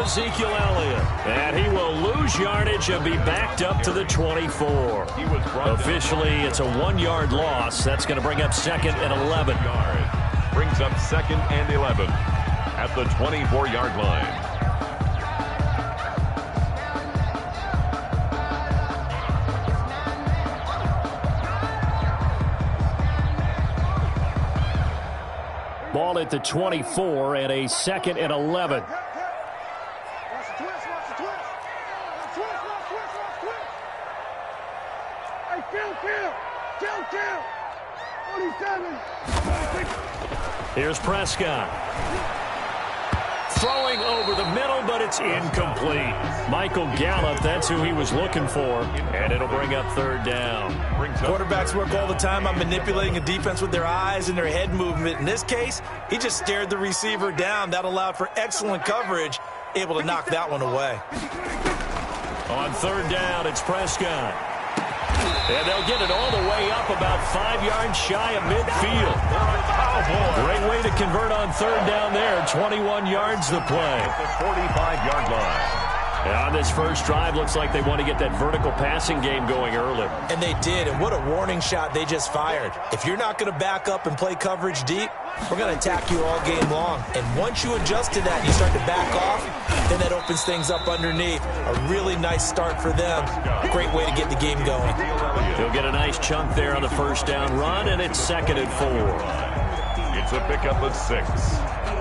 Ezekiel Elliott. And he will lose yardage and be backed up to the 24. Officially, it's a 1-yard loss. That's going to bring up 2nd and 11. Brings up 2nd and 11 at the 24-yard line. Ball at the 24 and a 2nd and 11. Here's Prescott. Throwing over the middle, but it's incomplete. Michael Gallup, that's who he was looking for, and it'll bring up 3rd down. Quarterbacks work all the time on manipulating a defense with their eyes and their head movement. In this case, he just stared the receiver down. That allowed for excellent coverage, able to knock that one away. On 3rd down, it's Prescott. And they'll get it all the way up about 5 yards shy of midfield. Great way to convert on 3rd down there. 21 yards the play. The 45-yard line. And on this first drive, looks like they want to get that vertical passing game going early. And they did, and what a warning shot they just fired. If you're not going to back up and play coverage deep, we're going to attack you all game long. And once you adjust to that and you start to back off, then that opens things up underneath. A really nice start for them. Great way to get the game going. He'll get a nice chunk there on the first down run, and it's 2nd and 4. It's a pickup of 6.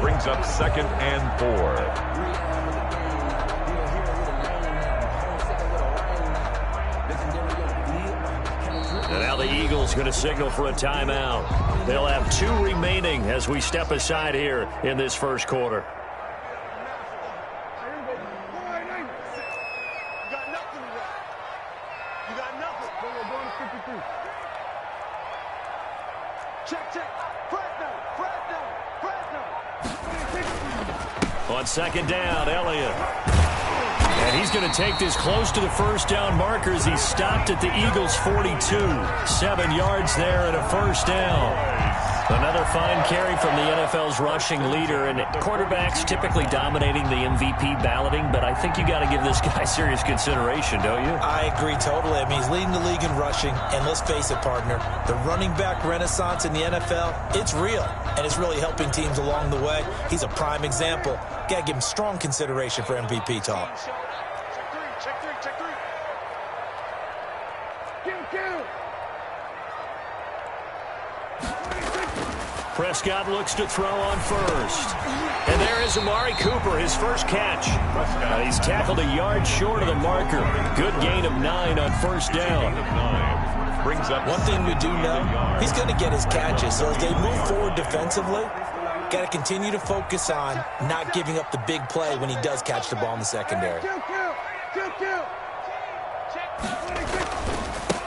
Brings up 2nd and 4. And now the Eagles going to signal for a timeout. They'll have 2 remaining as we step aside here in this first quarter. On 2nd down, Elliott. And he's going to take this close to the first down marker as he stopped at the Eagles' 42. 7 yards there and a first down. Another fine carry from the NFL's rushing leader, and quarterbacks typically dominating the MVP balloting, but I think you got to give this guy serious consideration, don't you? I agree totally. I mean, he's leading the league in rushing, and let's face it, partner, the running back renaissance in the NFL, it's real, and it's really helping teams along the way. He's a prime example. Got to give him strong consideration for MVP talk. Check three. Kill. Prescott looks to throw on first. And there is Amari Cooper, his first catch. He's tackled a yard short of the marker. Good gain of 9 on first down. Brings up one thing we do know, he's going to get his catches. So as they move forward defensively, got to continue to focus on not giving up the big play when he does catch the ball in the secondary.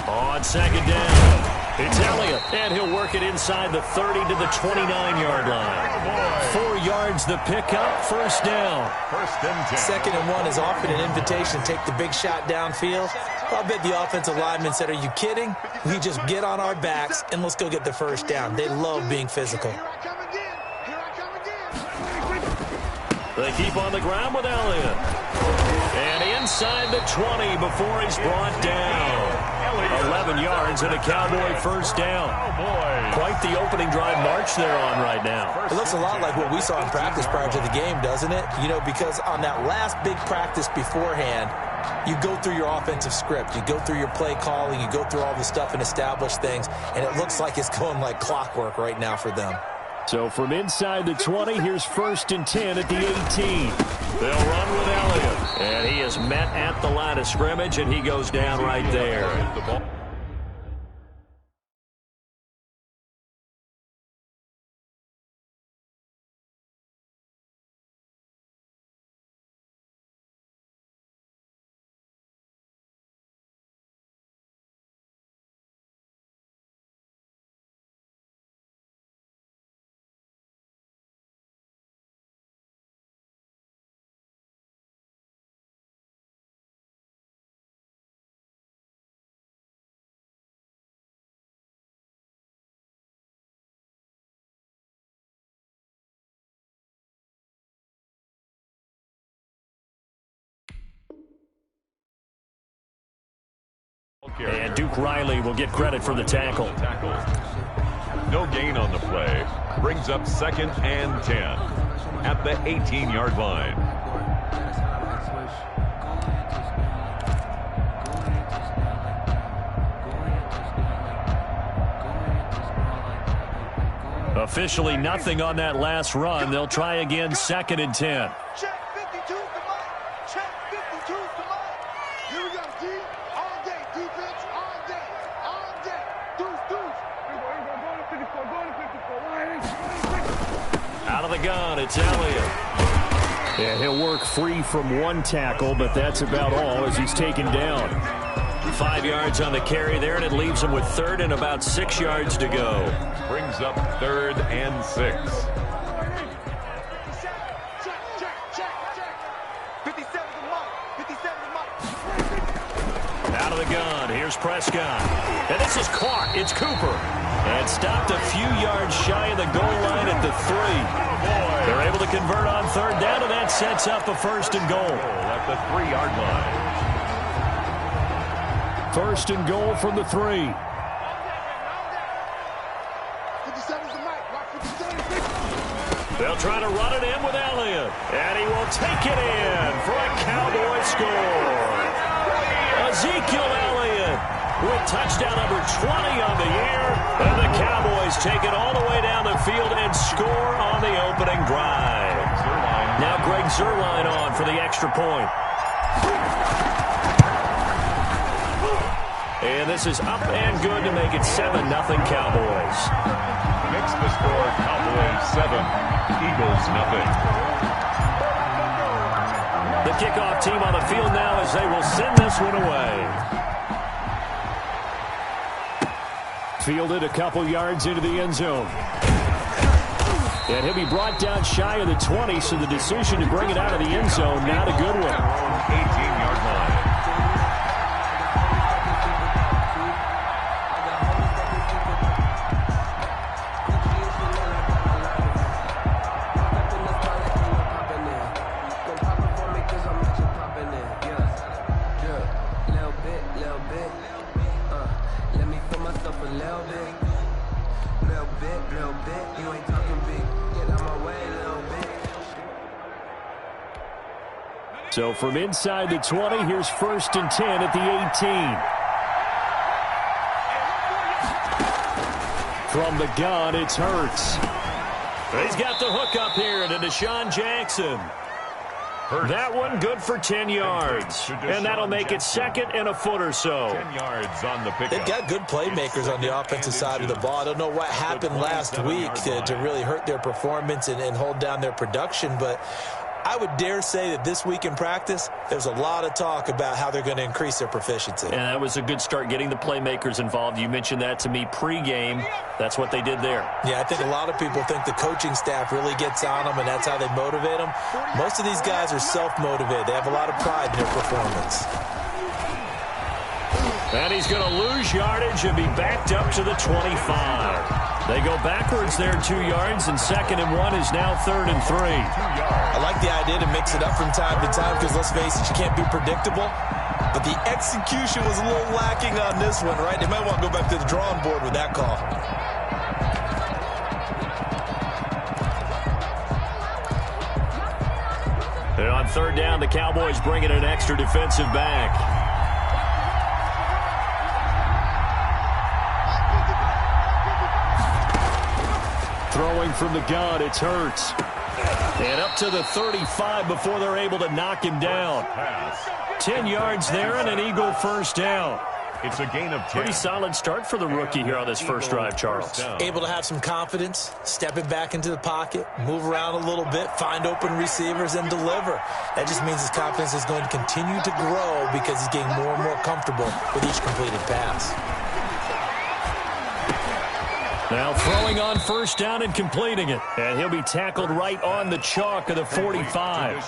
On 2nd down, it's Elliott, and he'll work it inside the 30 to the 29-yard line. 4 yards the pickup, first down. 2nd and 1 is often an invitation to take the big shot downfield. I bet the offensive lineman said, are you kidding? We just get on our backs and let's go get the first down. They love being physical. They keep on the ground with Elliott. And inside the 20 before he's brought down. 11 yards and a Cowboy first down. Quite the opening drive march they're on right now. It looks a lot like what we saw in practice prior to the game, doesn't it? You know, because on that last big practice beforehand, you go through your offensive script. You go through your play calling. You go through all the stuff and establish things. And it looks like it's going like clockwork right now for them. So from inside the 20, here's 1st and 10 at the 18. They'll run with Elliott. And he is met at the line of scrimmage, and he goes down right there. And Duke Riley will get credit for the tackle. No gain on the play. Brings up 2nd and 10 at the 18-yard line. Officially nothing on that last run. They'll try again, 2nd and 10. Check 52's the mic. Check 52's the mic. Here we go, D. All day. Defense, all day. All day. Deuce. Out of the gun, it's Elliott. Yeah, he'll work free from one tackle, but that's about all as he's taken down. 5 yards on the carry there, and it leaves him with 3rd and about 6 yards to go. Brings up 3rd and 6. Check. 57's the mic. 57's the mic. Out of the gun, here's Prescott. And this is caught, it's Cooper. And stopped a few yards shy of the goal line at the 3. They're able to convert on 3rd down, and that sets up a 1st and goal. At the 3-yard line. 1st and goal from the 3. 57's the mic. Watch 57. They'll try to run it in with Elliott. And he will take it in for a Cowboy score. Ezekiel Elliott with touchdown number 20 on the year. And the Cowboys take it all the way down the field and score on the opening drive. Now Greg Zuerlein on for the extra point. And this is up and good to make it 7-0 Cowboys. Makes the score Cowboys 7, Eagles 0. The kickoff team on the field now as they will send this one away. Fielded a couple yards into the end zone. And he'll be brought down shy of the 20, so the decision to bring it out of the end zone, not a good one. 18-yard line. So from inside the 20, here's 1st and 10 at the 18. From the gun, it's Hurts. He's got the hook up here to Deshaun Jackson. That one good for 10 yards. And that'll make it 2nd and a foot or so. 10 yards on the pickup. They've got good playmakers on the offensive side of the ball. I don't know what happened last week to really hurt their performance and hold down their production, but I would dare say that this week in practice, there's a lot of talk about how they're going to increase their proficiency. And that was a good start getting the playmakers involved. You mentioned that to me pregame. That's what they did there. Yeah, I think a lot of people think the coaching staff really gets on them, and that's how they motivate them. Most of these guys are self-motivated. They have a lot of pride in their performance. And he's going to lose yardage and be backed up to the 25. They go backwards there 2 yards, and 2nd and 1 is now 3rd and 3. I like the idea to mix it up from time to time because, let's face it, you can't be predictable. But the execution was a little lacking on this one, right? They might want to go back to the drawing board with that call. And on 3rd down, the Cowboys bring in an extra defensive back. Throwing from the gun, it's Hurts. And up to the 35 before they're able to knock him down. 10 yards there and an Eagle 1st down. It's a gain of 10. Pretty solid start for the rookie here on this first drive, Charles. Able to have some confidence, stepping back into the pocket, move around a little bit, find open receivers, and deliver. That just means his confidence is going to continue to grow because he's getting more and more comfortable with each completed pass. Now throwing on 1st down and completing it. And he'll be tackled right on the chalk of the 45.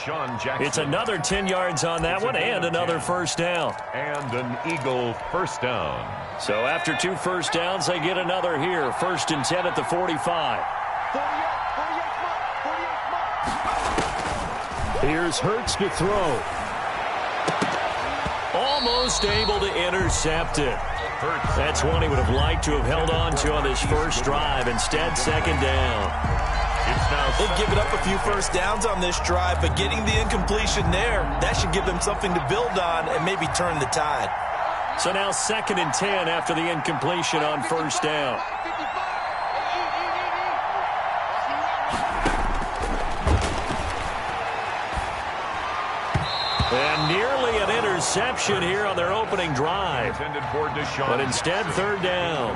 It's another 10 yards on that one and another 1st down. And an Eagle 1st down. So after 2 first downs, they get another here. 1st and 10 at the 45. Here's Hurts to throw. All almost able to intercept it. That's one he would have liked to have held on to on this first drive. Instead, second down. They've given up a few first downs on this drive, but getting the incompletion there, that should give them something to build on and maybe turn the tide. So now 2nd and 10 after the incompletion on first down. And nearly an interception here on their opening drive. But instead, 3rd down.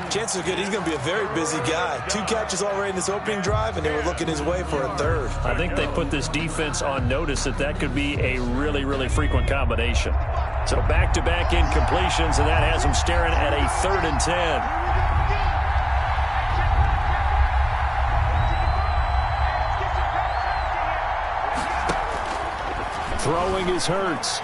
Chances are good he's going to be a very busy guy. 2 catches already in this opening drive, and they were looking his way for a 3rd. I think they put this defense on notice that could be a really, really frequent combination. So back-to-back incompletions, and that has them staring at a 3rd and 10. Throwing is Hurts.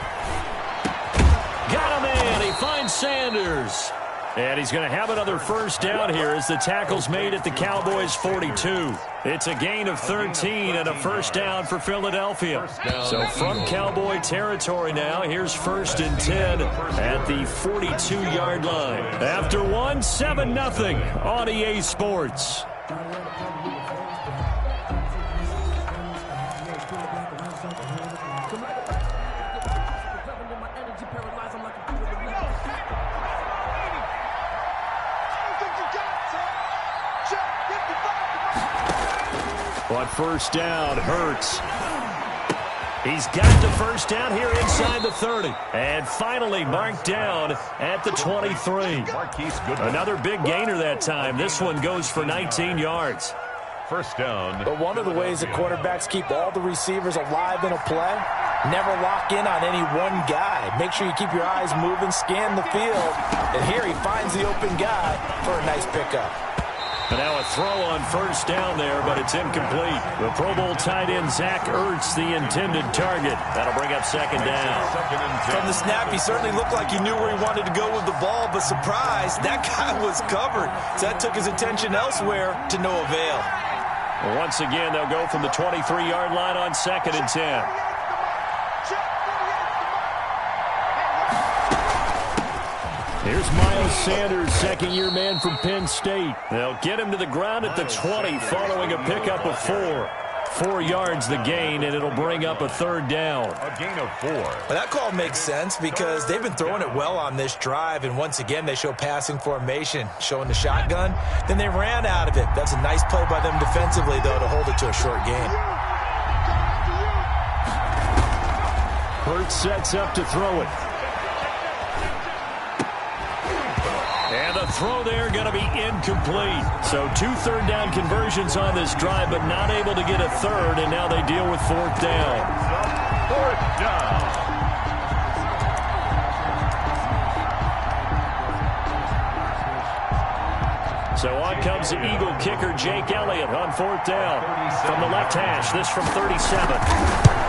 Got him in. He finds Sanders. And he's going to have another first down here as the tackle's made at the Cowboys' 42. It's a gain of 13 and a first down for Philadelphia. So from Cowboy territory now, here's 1st and 10 at the 42-yard line. After one, 7-0 on EA Sports. On first down, Hurts. He's got the first down here inside the 30. And finally marked down at the 23. Another big gainer that time. This one goes for 19 yards. First down. But one of the ways that quarterbacks keep all the receivers alive in a play, never lock in on any one guy. Make sure you keep your eyes moving, scan the field. And here he finds the open guy for a nice pickup. And now a throw on first down there, but it's incomplete. The Pro Bowl tight end Zach Ertz, the intended target. That'll bring up 2nd down. From the snap, he certainly looked like he knew where he wanted to go with the ball, but surprise, that guy was covered. So that took his attention elsewhere to no avail. Once again, they'll go from the 23-yard line on 2nd and 10. Here's Miles Sanders, second-year man from Penn State. They'll get him to the ground at the 20 following a pickup of 4. 4 yards the gain, and it'll bring up a 3rd down. A gain of 4. Well, that call makes sense because they've been throwing it well on this drive, and once again they show passing formation, showing the shotgun. Then they ran out of it. That's a nice play by them defensively, though, to hold it to a short gain. Hurts sets up to throw it. And the throw there going to be incomplete. So 2 third down conversions on this drive, but not able to get a 3rd, and now they deal with 4th down. 4th down. So on comes the Eagle kicker, Jake Elliott, on 4th down. From the left hash, this from 37.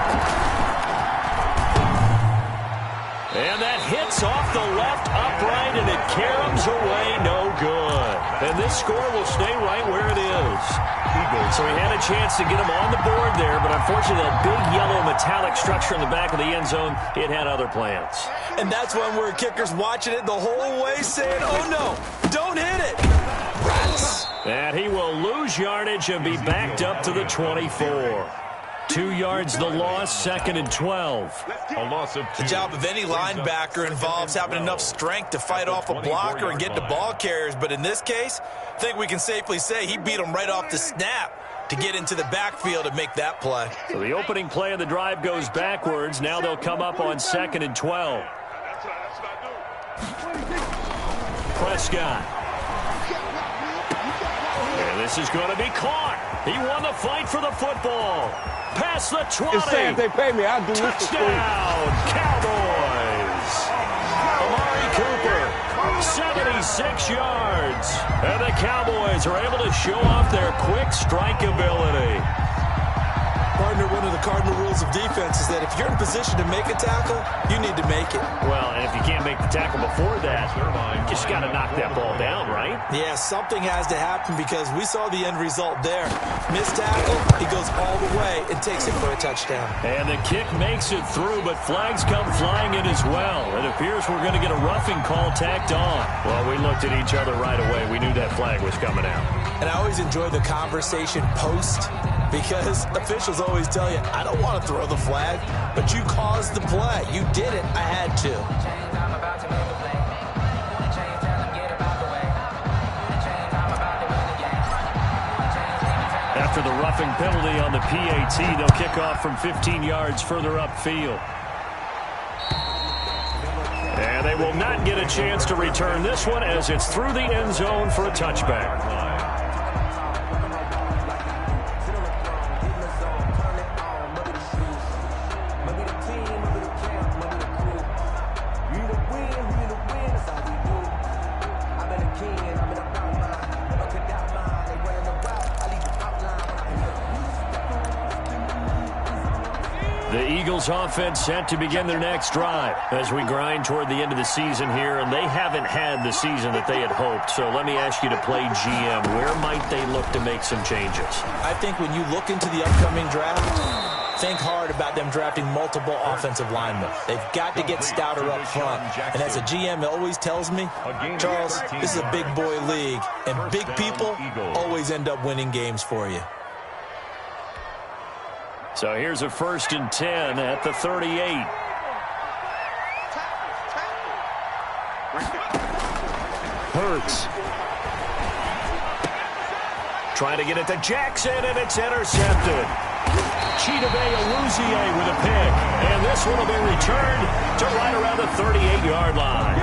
And that hits off the left upright, and it caroms away, no good. And this score will stay right where it is. So he had a chance to get him on the board there, but unfortunately that big yellow metallic structure in the back of the end zone, it had other plans. And that's one where kickers watching it the whole way saying, oh no, don't hit it. Rats. And he will lose yardage and be backed up to the 24. 2 yards the loss, 2nd and 12. A loss of 2. The job of any linebacker involves having enough strength to fight off a blocker and get to ball carriers. But in this case, I think we can safely say he beat him right off the snap to get into the backfield and make that play. So the opening play of the drive goes backwards. Now they'll come up on 2nd and 12. Prescott. And this is going to be caught. He won the fight for the football. Past the 20. If they pay me, I'll do this. Touchdown, Cowboys. Amari Cooper, 76 yards. And the Cowboys are able to show off their quick strike ability. Pardon under one of the cardinal rules of defense is that if you're in position to make a tackle, you need to make it. Well, and if you can't make the tackle before that, you just got to knock that ball down, right? Yeah, something has to happen because we saw the end result there. Missed tackle, he goes all the way and takes it for a touchdown. And the kick makes it through, but flags come flying in as well. It appears we're going to get a roughing call tacked on. Well, we looked at each other right away. We knew that flag was coming out. And I always enjoy the conversation post because officials always tell you, I don't want to throw the flag, but you caused the play. You did it. I had to. After the roughing penalty on the PAT, they'll kick off from 15 yards further upfield. And they will not get a chance to return this one as it's through the end zone for a touchback. The Eagles offense set to begin their next drive as we grind toward the end of the season here, and they haven't had the season that they had hoped. So let me ask you to play GM. Where might they look to make some changes? I think when you look into the upcoming draft, think hard about them drafting multiple offensive linemen. They've got to get stouter up front. And as a GM, it always tells me, Charles, this is a big boy league, and big people always end up winning games for you. So here's a 1st and 10 at the 38. Hurts. Trying to get it to Jackson, and it's intercepted. Chidobe Awuzie with a pick. And this one will be returned to right around the 38-yard line.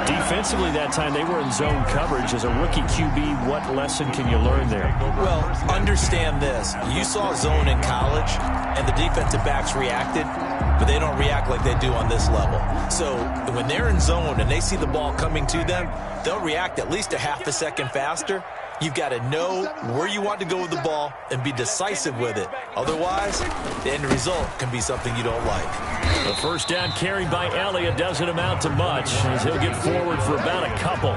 Defensively that time, they were in zone coverage. As a rookie QB, what lesson can you learn there? Well, understand this. You saw zone in college, and the defensive backs reacted, but they don't react like they do on this level. So when they're in zone and they see the ball coming to them, they'll react at least a half a second faster. You've got to know where you want to go with the ball and be decisive with it. Otherwise, the end result can be something you don't like. The first down carried by Elliott doesn't amount to much as he'll get forward for about a couple.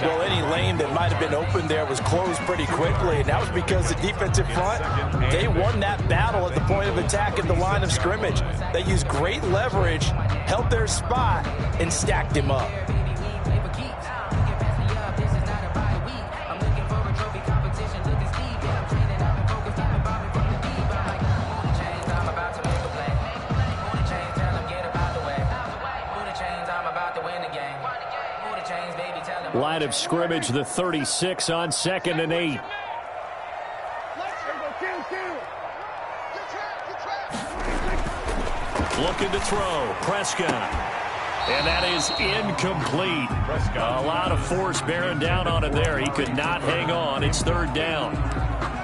Well, any lane that might have been open there was closed pretty quickly, and that was because the defensive front, they won that battle at the point of attack at the line of scrimmage. They used great leverage, held their spot, and stacked him up. Line of scrimmage, the 36 on 2nd and 8. Looking to throw. Prescott. And that is incomplete. A lot of force bearing down on him there. He could not hang on. It's 3rd down.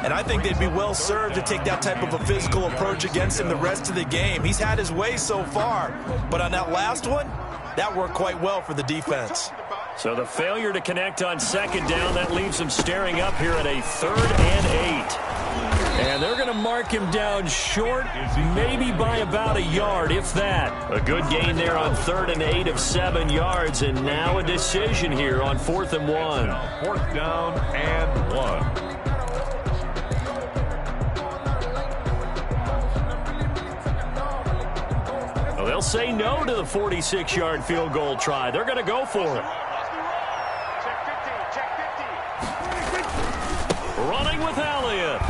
And I think they'd be well served to take that type of a physical approach against him the rest of the game. He's had his way so far. But on that last one, that worked quite well for the defense. So the failure to connect on 2nd down, that leaves them staring up here at a 3rd and 8. And they're going to mark him down short, maybe by about a yard, if that. A good gain there on 3rd and 8 of 7 yards, and now a decision here on 4th and 1. 4th down and 1. Well, they'll say no to the 46-yard field goal try. They're going to go for it. Running with Elliott.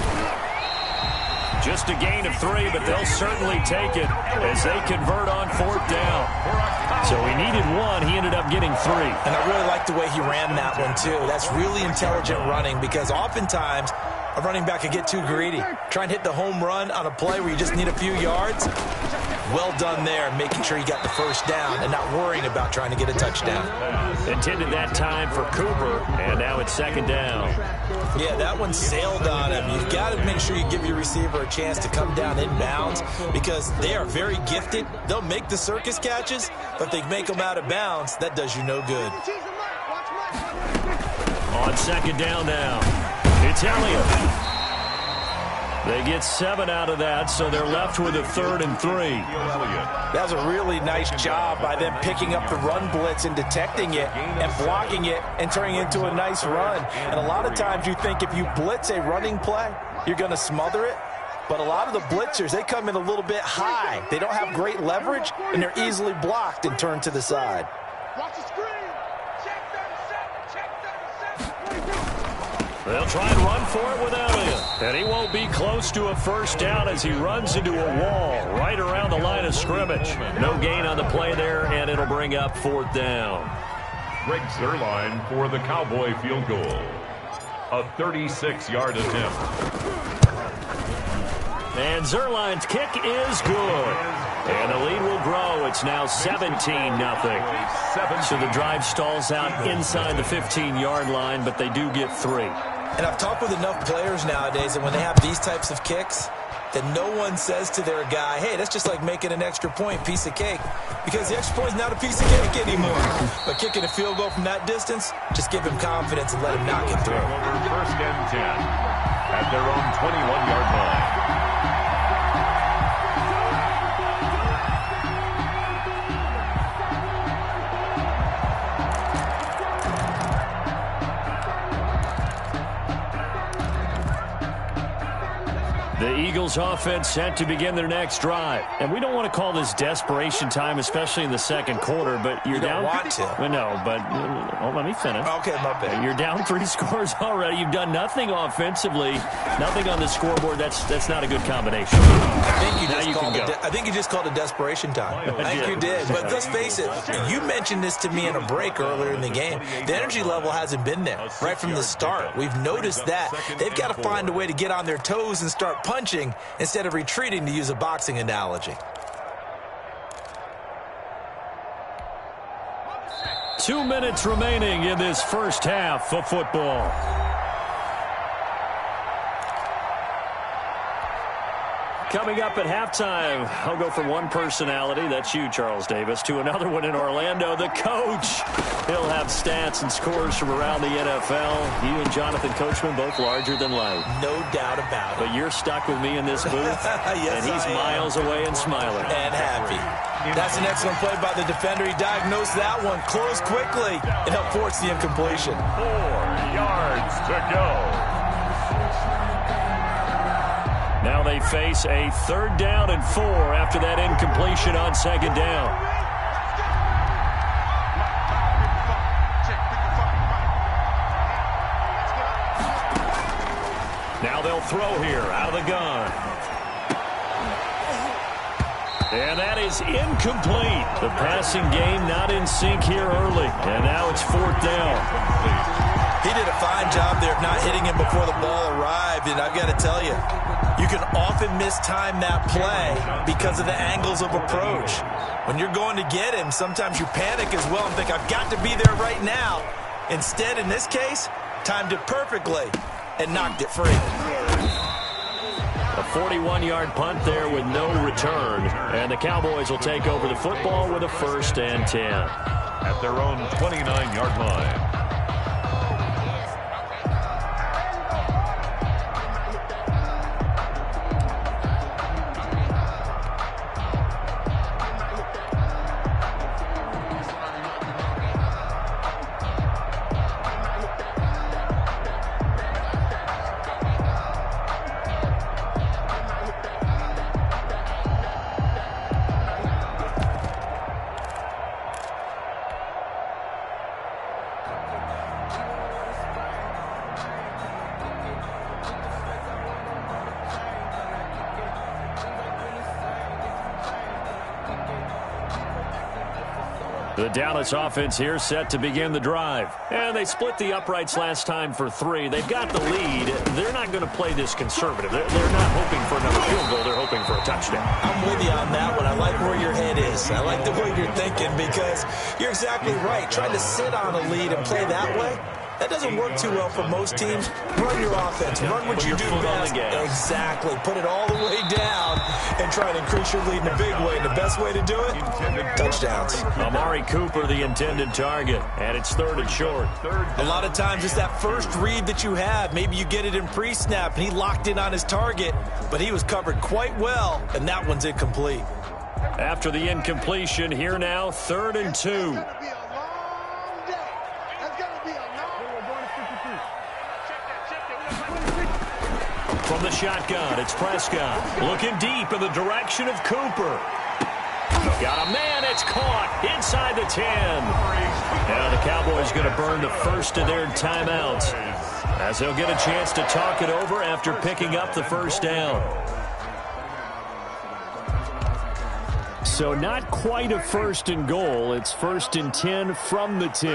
Just a gain of 3, but they'll certainly take it as they convert on 4th down. So he needed 1. He ended up getting 3. And I really like the way he ran that one, too. That's really intelligent running because oftentimes a running back can get too greedy. Try and hit the home run on a play where you just need a few yards. Well done there, making sure you got the 1st down and not worrying about trying to get a touchdown. Intended that time for Cooper, and now it's 2nd down. Yeah, that one sailed on him. You've got to make sure you give your receiver a chance to come down inbounds because they are very gifted. They'll make the circus catches, but if they make them out of bounds, that does you no good. On 2nd down now, it's Elliott. They get 7 out of that, so they're left with a 3rd and 3. That was a really nice job by them picking up the run blitz and detecting it and blocking it and turning it into a nice run. And a lot of times you think if you blitz a running play, you're going to smother it. But a lot of the blitzers, they come in a little bit high. They don't have great leverage, and they're easily blocked and turned to the side. Watch the screen. Check 37. Check 37. They'll try and run for it with Elliott. And he won't be close to a first down as he runs into a wall right around the line of scrimmage. No gain on the play there, and it'll bring up 4th down. Greg Zuerlein for the Cowboy field goal. A 36-yard attempt. And Zuerlein's kick is good. And the lead will grow. It's now 17-0. So the drive stalls out inside the 15-yard line, but they do get 3. And I've talked with enough players nowadays that when they have these types of kicks, that no one says to their guy, hey, that's just like making an extra point, piece of cake. Because the extra point is not a piece of cake anymore. But kicking a field goal from that distance, just give him confidence and let him knock it through. Over 1st and 10 at their own 21-yard line. The Eagles offense set to begin their next drive. And we don't want to call this desperation time, especially in the second quarter, but you're down. You don't want to. Well, no, but let me finish. Okay, my bad. You're down 3 scores already. You've done nothing offensively, nothing on the scoreboard. That's not a good combination. I think you just called it desperation time. I think you did. But let's face it, you mentioned this to me in a break earlier in the game. The energy level hasn't been there right from the start. We've noticed that. They've got to find a way to get on their toes and start punching instead of retreating, to use a boxing analogy. 2 minutes remaining in this first half of football. Coming up at halftime, I'll go from one personality, that's you, Charles Davis, to another one in Orlando, the coach. He'll have stats and scores from around the NFL. You and Jonathan Coachman, both larger than life. No doubt about it. But you're stuck with me in this booth, yes, and he's miles away and smiling. And happy. That's an excellent play by the defender. He diagnosed that one, closed quickly, and helped force the incompletion. 4 yards to go. Now they face a 3rd down and 4 after that incompletion on 2nd down. Now they'll throw here out of the gun. And that is incomplete. The passing game not in sync here early. And now it's 4th down. He did a fine job there of not hitting him before the ball arrived. And I've got to tell you, you can often mistime that play because of the angles of approach. When you're going to get him, sometimes you panic as well and think, I've got to be there right now. Instead, in this case, timed it perfectly and knocked it free. A 41-yard punt there with no return. And the Cowboys will take over the football with a 1st and 10. At their own 29-yard line. The Dallas offense here set to begin the drive. And they split the uprights last time for 3. They've got the lead. They're not going to play this conservative. They're not hoping for another field goal. They're hoping for a touchdown. I'm with you on that one. I like where your head is. I like the way you're thinking because you're exactly right. Trying to sit on a lead and play that way, That doesn't work too well for most teams. Run your offense. Run what you do best. Exactly. Put it all the way down and try to increase your lead in a big way. And the best way to do it? Touchdowns. Amari Cooper, the intended target, and it's 3rd and short. A lot of times it's that first read that you have. Maybe you get it in pre-snap, and he locked in on his target, but he was covered quite well, and that one's incomplete. After the incompletion, here now, 3rd and 2. From the shotgun, it's Prescott. Looking deep in the direction of Cooper. Got a man, it's caught inside the 10. Now the Cowboys going to burn the first of their timeouts, as they'll get a chance to talk it over after picking up the first down. So not quite a 1st and goal. It's 1st and 10 from the 10.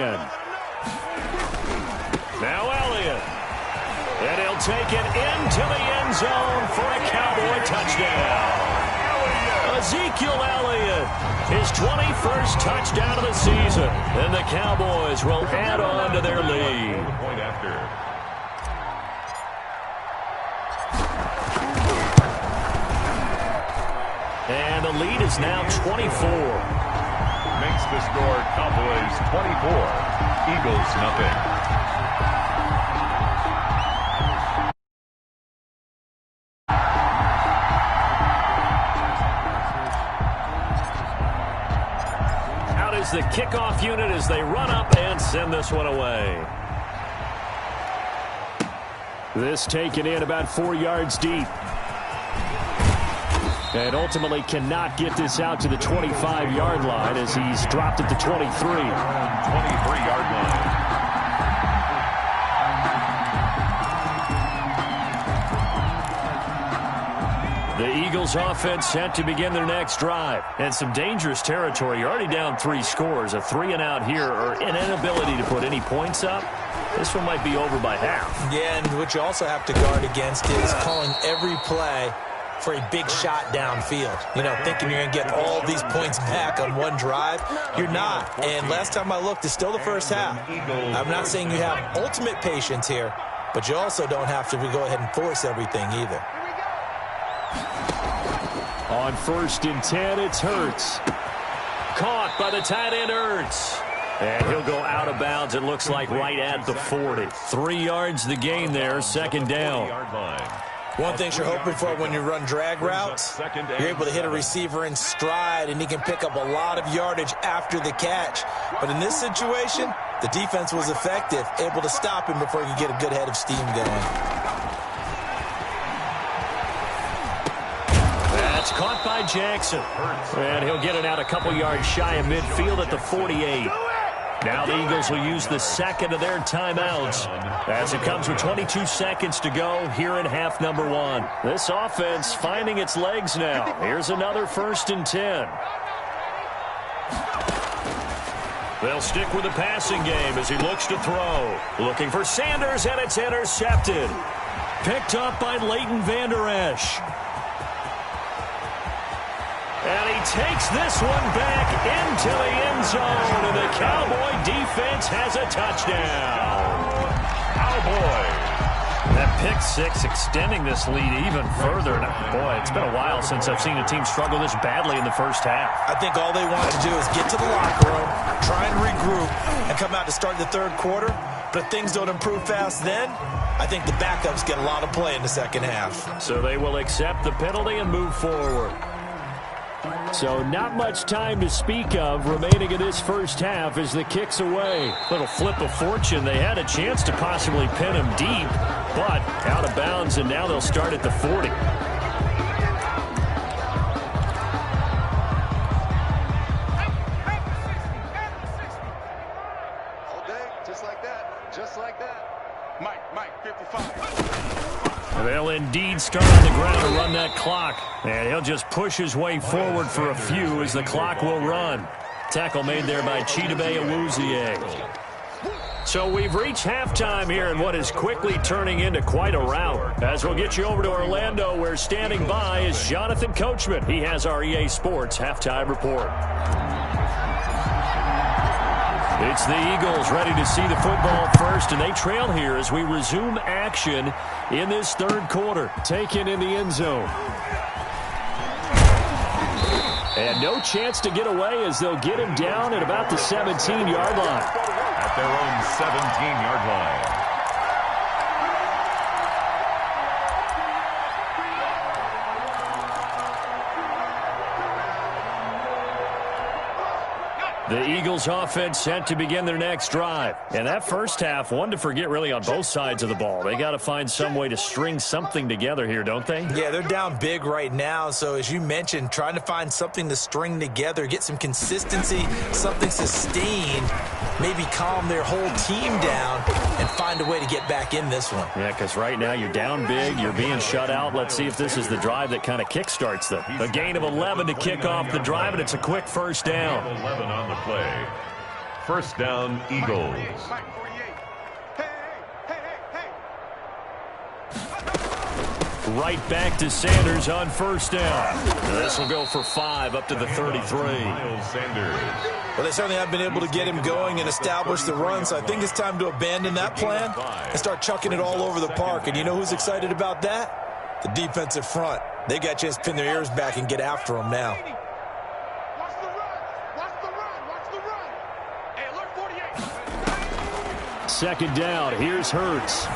Now Elliott. And he'll take it into the end zone for a Cowboy touchdown. Ezekiel Elliott, his 21st touchdown of the season. And the Cowboys will add on to their lead. Point after. And the lead is now 24. Makes the score Cowboys 24, Eagles nothing. The kickoff unit as they run up and send this one away. This taken in about 4 yards deep. And ultimately cannot get this out to the 25-yard line as he's dropped at the 23. 23-yard line. The Eagles offense set to begin their next drive. And some dangerous territory. You're already down 3 scores. A 3-and-out here, or an inability to put any points up. This one might be over by half. Yeah, and what you also have to guard against is calling every play for a big shot downfield. You know, thinking you're going to get all these points back on one drive. You're not. And last time I looked, it's still the first half. I'm not saying you have ultimate patience here, but you also don't have to go ahead and force everything either. On 1st and 10, it's Hurts. Caught by the tight end, Hurts. And he'll go out of bounds, it looks like, right at the 40. 3 yards the gain there, 2nd down. One thing you're hoping for when you run drag routes, you're able to hit a receiver in stride, and he can pick up a lot of yardage after the catch. But in this situation, the defense was effective, able to stop him before he could get a good head of steam going. Caught by Jackson. And he'll get it out a couple yards shy of midfield at the 48. Now the Eagles will use the second of their timeouts as it comes with 22 seconds to go here in half number 1. This offense finding its legs now. Here's another 1st and 10. They'll stick with the passing game as he looks to throw. Looking for Sanders, and it's intercepted. Picked up by Leighton Vander Esch. And he takes this one back into the end zone, and the Cowboy defense has a touchdown. Cowboys. That pick 6 extending this lead even further. And boy, it's been a while since I've seen a team struggle this badly in the first half. I think all they want to do is get to the locker room, try and regroup, and come out to start the 3rd quarter. But if things don't improve fast then, I think the backups get a lot of play in the 2nd half. So they will accept the penalty and move forward. So not much time to speak of remaining in this first half as the kick's away. Little flip of fortune. They had a chance to possibly pin him deep, but out of bounds, and now they'll start at the 40. All day, just like that, just like that. Mike, 55. They'll indeed start on the ground to run that clock. And he'll just push his way forward for a few as the clock will run. Tackle made there by Chidobe Awuzie. So we've reached halftime here in what is quickly turning into quite a rout. As we'll get you over to Orlando, where standing by is Jonathan Coachman. He has our EA Sports halftime report. It's the Eagles ready to see the football first, and they trail here as we resume action in this third quarter. Taken in the end zone. And no chance to get away as they'll get him down at about the 17-yard line. At their own 17-yard line. The Eagles offense set to begin their next drive. And that first half, one to forget really on both sides of the ball. They got to find some way to string something together here, don't they? Yeah, they're down big right now. So as you mentioned, trying to find something to string together, get some consistency, something sustained, maybe calm their whole team down and find a way to get back in this one. Yeah, because right now you're down big, you're being shut out. Let's see if this is the drive that kind of kickstarts them. A gain of 11 to kick off the drive, and it's a quick first down. 11 on the play. First down, Eagles. Right back to Sanders on first down. This will go for 5 up to the 33. Miles Sanders. Well, they certainly have been able to get him going and establish the run, so I think it's time to abandon that plan and start chucking it all over the park. And you know who's excited about that? The defensive front. They got a chance to pin their ears back and get after him now. Second down, here's Hurts.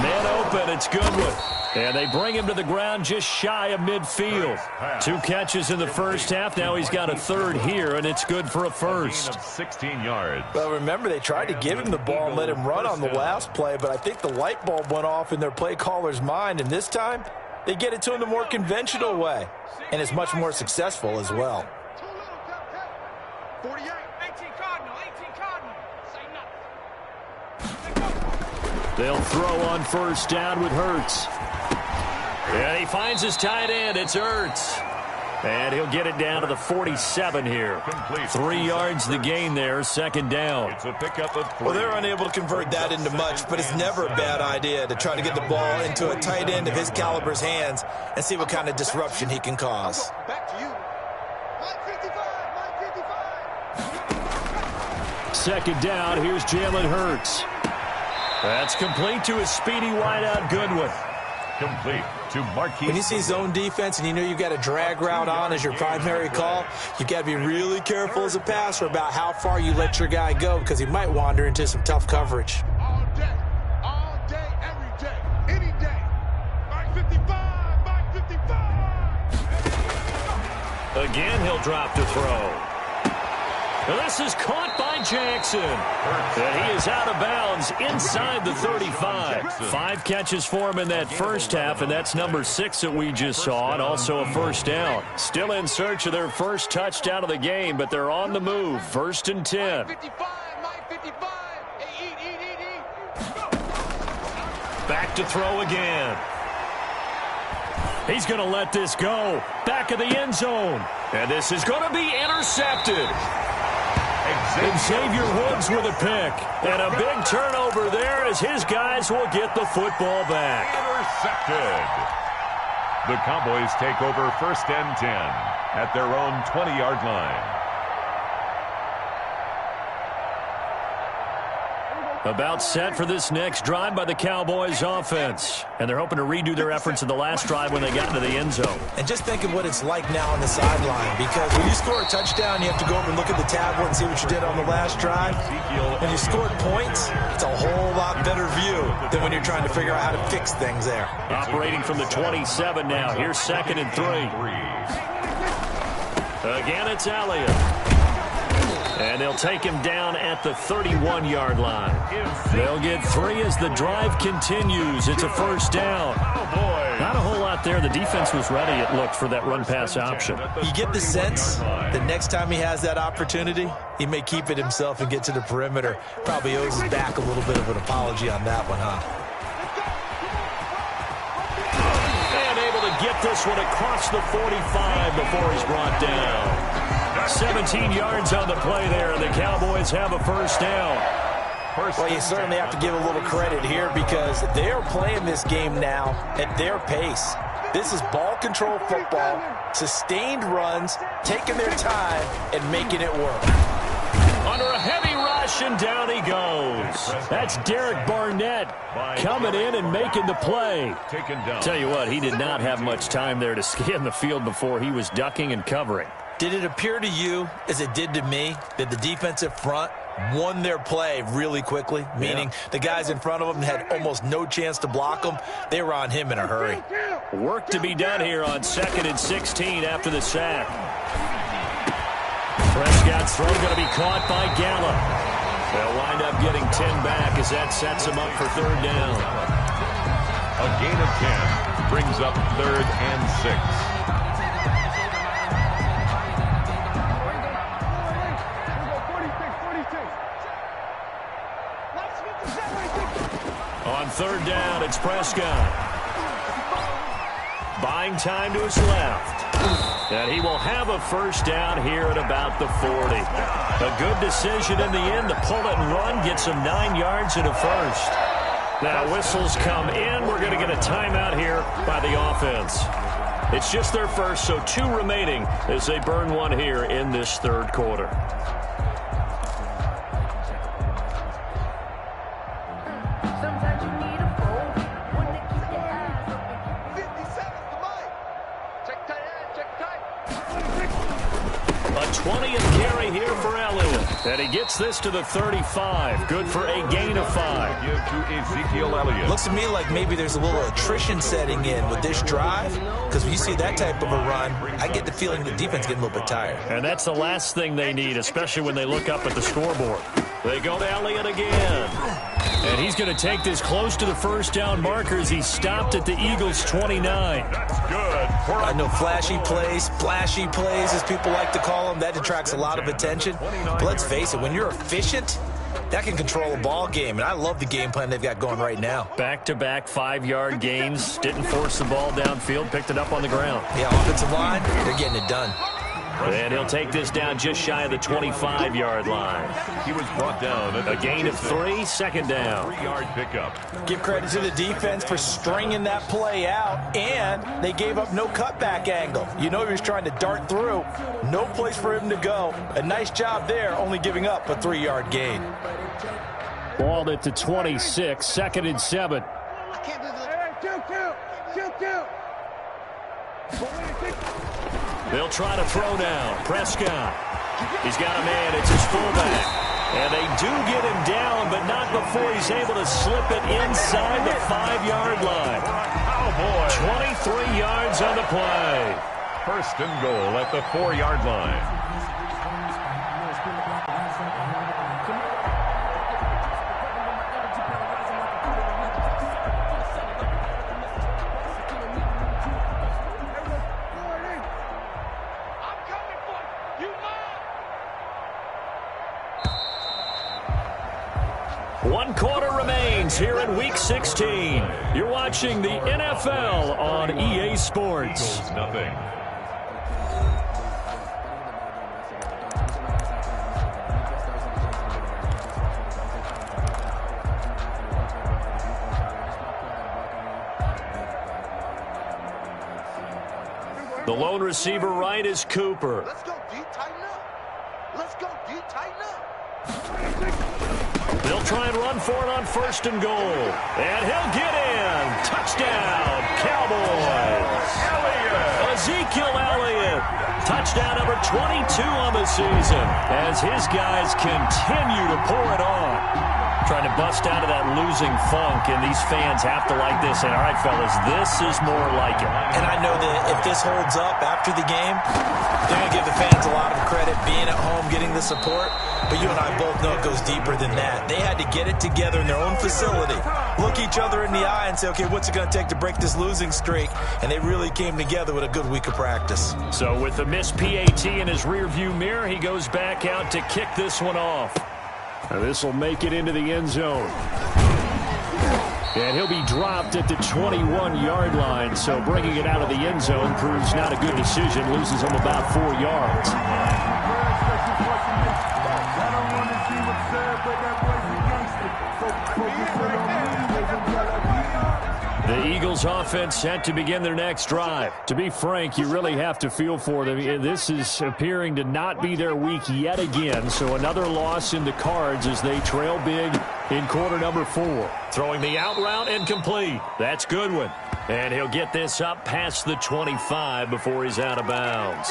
Man open, it's Goodwin. And they bring him to the ground just shy of midfield. 2 catches in the first half. Now he's got a third here, and it's good for a first. 16 yards. Well, remember, they tried to give him the ball and let him run on the last play, but I think the light bulb went off in their play caller's mind, and this time they get it to him the more conventional way, and it's much more successful as well. 48. 18 Cardinal. They'll throw on first down with Hurts. And he finds his tight end. It's Hurts. And he'll get it down to the 47 here. 3 yards the gain there, second down. It's a pickup of 3. Well, they're unable to convert that into much, but it's never a bad idea to try to get the ball into a tight end of his caliber's hands and see what kind of disruption he can cause. Back to you. 55. Second down, here's Jalen Hurts. That's complete to his speedy wideout Goodwin. Complete to Marquise. When you see zone defense and you know you've got a drag route on as your primary call, you've got to be really careful as a passer about how far you let your guy go because he might wander into some tough coverage. All day, every day, any day. Mike 55, 55. Again, he'll drop to throw. Well, this is caught by Jackson. And he is out of bounds inside the 35. 5 catches for him in that first half, and that's number 6 that we just saw, and also a first down. Still in search of their first touchdown of the game, but they're on the move. First and 10. 55, Mike 55. Hey, eat. Back to throw again. He's going to let this go. Back of the end zone. And this is going to be intercepted. Xavier Woods with a pick. And a big turnover there as his guys will get the football back. Intercepted. The Cowboys take over first and 10 at their own 20-yard line. About set for this next drive by the Cowboys offense. And they're hoping to redo their efforts in the last drive when they got into the end zone. And just think of what it's like now on the sideline, because when you score a touchdown, you have to go over and look at the tablet and see what you did on the last drive. When you scored points, it's a whole lot better view than when you're trying to figure out how to fix things there. Operating from the 27 now. Here's second and 3. Again, it's Elliott. And they'll take him down at the 31-yard line. They'll get 3 as the drive continues. It's a first down. Not a whole lot there. The defense was ready, it looked, for that run-pass option. You get the sense that next time he has that opportunity, he may keep it himself and get to the perimeter. Probably owes his back a little bit of an apology on that one, huh? And able to get this one across the 45 before he's brought down. 17 yards on the play there, and the Cowboys have a first down. Well, you certainly have to give a little credit here because they are playing this game now at their pace. This is ball control football, sustained runs, taking their time, and making it work. Under a heavy rush, and down he goes. That's Derek Barnett coming in and making the play. Tell you what, he did not have much time there to scan the field before he was ducking and covering. Did it appear to you, as it did to me, that the defensive front won their play really quickly? Meaning the guys in front of them had almost no chance to block them. They were on him in a hurry. Work to be done here on 2nd and 16 after the sack. Prescott's throw going to be caught by Gallup. They'll wind up getting 10 back as that sets him up for 3rd down. A gain of 10 brings up 3rd and 6. On 3rd down, it's Prescott. Buying time to his left. And he will have a 1st down here at about the 40. A good decision in the end to pull it and run. Gets him 9 yards and a 1st. Now whistles come in. We're going to get a timeout here by the offense. It's just their first, so 2 remaining as they burn one here in this 3rd quarter. And he gets this to the 35. Good for a gain of 5. Give to Ezekiel Elliott. Looks to me like maybe there's a little attrition setting in with this drive. Because when you see that type of a run, I get the feeling the defense getting a little bit tired. And that's the last thing they need, especially when they look up at the scoreboard. They go to Elliott again. And he's going to take this close to the 1st down marker as he stopped at the Eagles' 29. That's good. I know flashy plays, splashy plays, as people like to call them. That attracts a lot of attention. But let's face it, when you're efficient, that can control a ball game. And I love the game plan they've got going right now. Back-to-back 5-yard gains. Didn't force the ball downfield. Picked it up on the ground. Yeah, offensive line, they're getting it done. And he'll take this down just shy of the 25-yard line. He was brought down at a gain of 3, 2nd down. 3-yard pickup. Give credit to the defense for stringing that play out, and they gave up no cutback angle. You know he was trying to dart through. No place for him to go. A nice job there, only giving up a 3-yard gain. Balled at the 26, 2nd and 7. I can't do this. Two. They'll try to throw now. Prescott. He's got a man. It's his fullback. And they do get him down, but not before he's able to slip it inside the 5-yard line. Oh, boy. 23 yards on the play. 1st and goal at the 4-yard line. One quarter remains here in Week 16. You're watching the NFL on EA Sports. Nothing. The lone receiver right is Cooper. Let's go deep, tighten up. Let's go deep, tighten up. They'll try and run for it on 1st and goal. And he'll get in. Touchdown, Cowboys. Ezekiel Elliott. Touchdown number 22 on the season as his guys continue to pour it on. Trying to bust out of that losing funk, and these fans have to like this. And all right, fellas, this is more like it. And I know that if this holds up after the game, they're going to give the fans a lot of credit, being at home, getting the support. But you and I both know it goes deeper than that. They had to get it together in their own facility, look each other in the eye and say, okay, what's it going to take to break this losing streak? And they really came together with a good week of practice. So with the missed PAT in his rearview mirror, he goes back out to kick this one off. Now this will make it into the end zone. And he'll be dropped at the 21-yard line, so bringing it out of the end zone proves not a good decision, loses him about 4 yards. The Eagles offense set to begin their next drive. To be frank, you really have to feel for them. This is appearing to not be their week yet again, so another loss in the cards as they trail big in quarter number 4. Throwing the out route and complete. That's Goodwin. And he'll get this up past the 25 before he's out of bounds.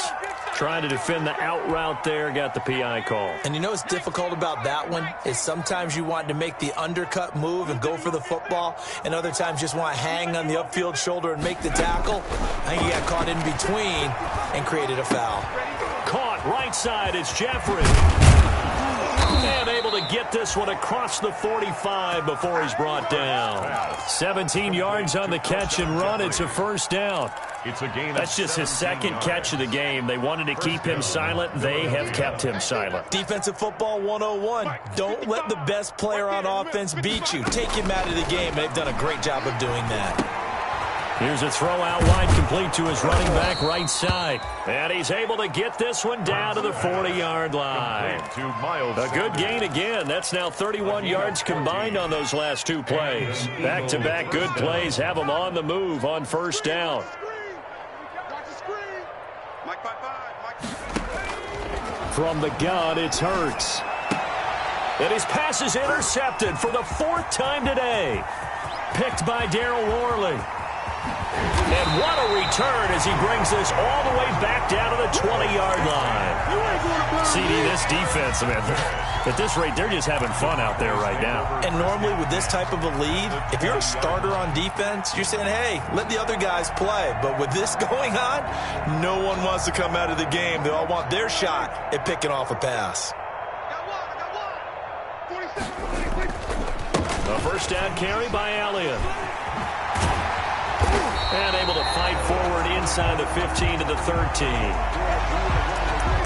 Trying to defend the out route there, got the PI call. And you know what's difficult about that one is sometimes you want to make the undercut move and go for the football, and other times just want to hang on the upfield shoulder and make the tackle. I think he got caught in between and created a foul. Caught right side, it's Jeffrey. And able to get this one across the 45 before he's brought down. 17 yards on the catch and run. It's a first down. It's a gain. That's just his second catch of the game. They wanted to keep him silent. They have kept him silent. Defensive football 101. Don't let the best player on offense beat you. Take him out of the game, and they've done a great job of doing that. Here's a throw out wide, complete to his running back right side. And he's able to get this one down to the 40-yard line. A good gain again. That's now 31 yards combined on those last 2 plays. Back-to-back good plays have them on the move on first down. From the gun, it's Hurts. And his pass is intercepted for the 4th time today. Picked by Darryl Worley. And what a return as he brings this all the way back down to the 20-yard line. CD, this defense, man, at this rate, they're just having fun out there right now. And normally with this type of a lead, if you're a starter on defense, you're saying, hey, let the other guys play. But with this going on, no one wants to come out of the game. They all want their shot at picking off a pass. A first down carry by Elliott. And able to fight forward inside the 15 to the 13.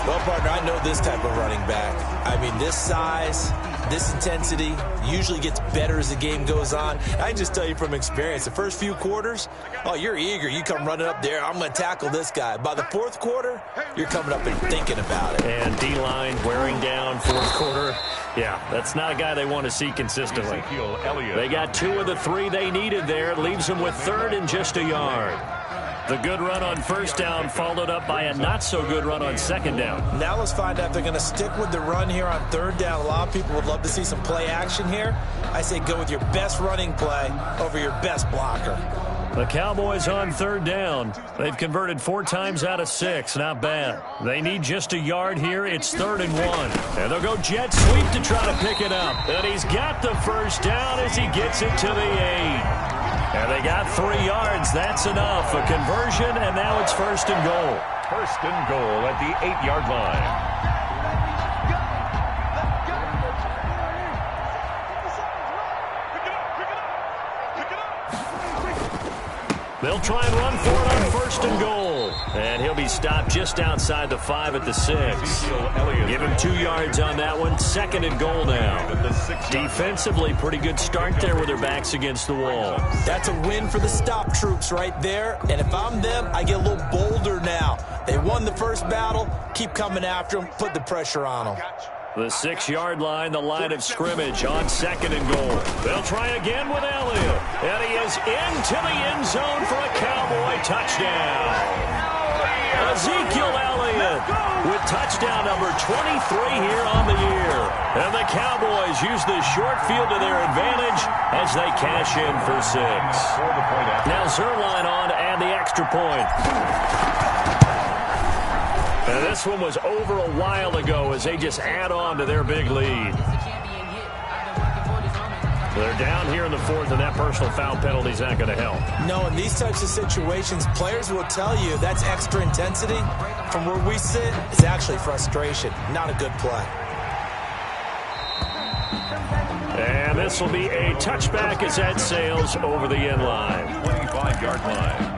Well, partner, I know this type of running back. I mean, this size, this intensity usually gets better as the game goes on. I can just tell you from experience, the first few quarters, oh, you're eager. You come running up there, I'm going to tackle this guy. By the 4th quarter, you're coming up and thinking about it. And D-line wearing down 4th quarter. Yeah, that's not a guy they want to see consistently. They got 2 of the 3 they needed there. It leaves them with 3rd and just a yard. The good run on first down followed up by a not-so-good run on second down. Now let's find out if they're going to stick with the run here on 3rd down. A lot of people would love to see some play action here. I say go with your best running play over your best blocker. The Cowboys on 3rd down. They've converted 4 times out of 6. Not bad. They need just a yard here. It's 3rd and 1. And they'll go jet sweep to try to pick it up. And he's got the first down as he gets it to the 8. And they got 3 yards. That's enough. A conversion, and now it's 1st and goal. 1st and goal at the 8-yard line. They'll try and run for it on 1st and goal. And he'll be stopped just outside the 5 at the 6. Give him 2 yards on that one. 2nd and goal now. Defensively, pretty good start there with their backs against the wall. That's a win for the stop troops right there. And if I'm them, I get a little bolder now. They won the first battle. Keep coming after them. Put the pressure on them. The 6-yard line, the line of scrimmage on 2nd and goal. They'll try again with Elliott. And he is into the end zone for a Cowboy touchdown. Ezekiel Elliott with touchdown number 23 here on the year. And the Cowboys use this short field to their advantage as they cash in for 6. Now Zerline on to add the extra point. And this one was over a while ago as they just add on to their big lead. They're down here in the 4th, and that personal foul penalty is not going to help. No, in these types of situations, players will tell you that's extra intensity. From where we sit, it's actually frustration, not a good play. And this will be a touchback as that sails over the end line. 25-yard line.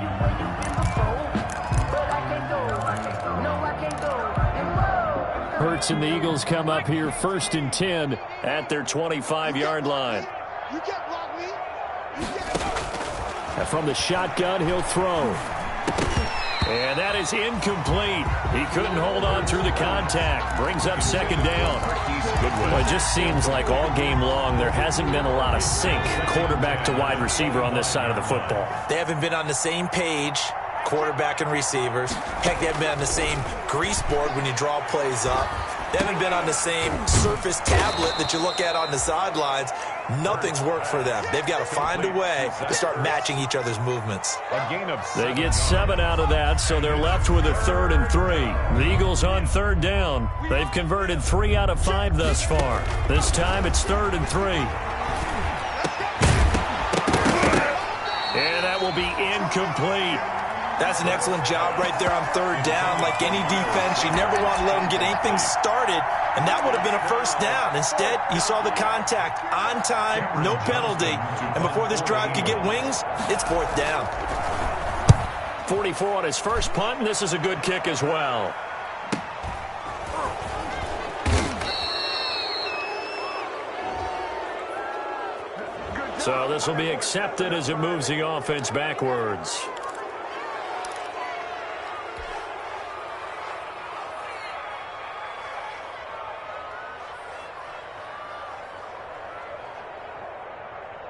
Hurts and the Eagles come up here 1st and 10 at their 25-yard line. And from the shotgun, he'll throw. And that is incomplete. He couldn't hold on through the contact. Brings up second down. Well, it just seems like all game long there hasn't been a lot of sync quarterback to wide receiver on this side of the football. They haven't been on the same page, quarterback and receivers. Heck, they haven't been on the same grease board when you draw plays up. They haven't been on the same Surface tablet that you look at on the sidelines. Nothing's worked for them. They've got to find a way to start matching each other's movements. They get 7 out of that, so they're left with a 3rd and 3. The Eagles on 3rd down. They've converted 3 out of 5 thus far. This time it's 3rd and 3. And that will be incomplete. That's an excellent job right there on 3rd down. Like any defense, you never want to let them get anything started, and that would have been a 1st down. Instead, you saw the contact on time, no penalty, and before this drive could get wings, it's 4th down. 44 on his first punt, and this is a good kick as well. So this will be accepted as it moves the offense backwards.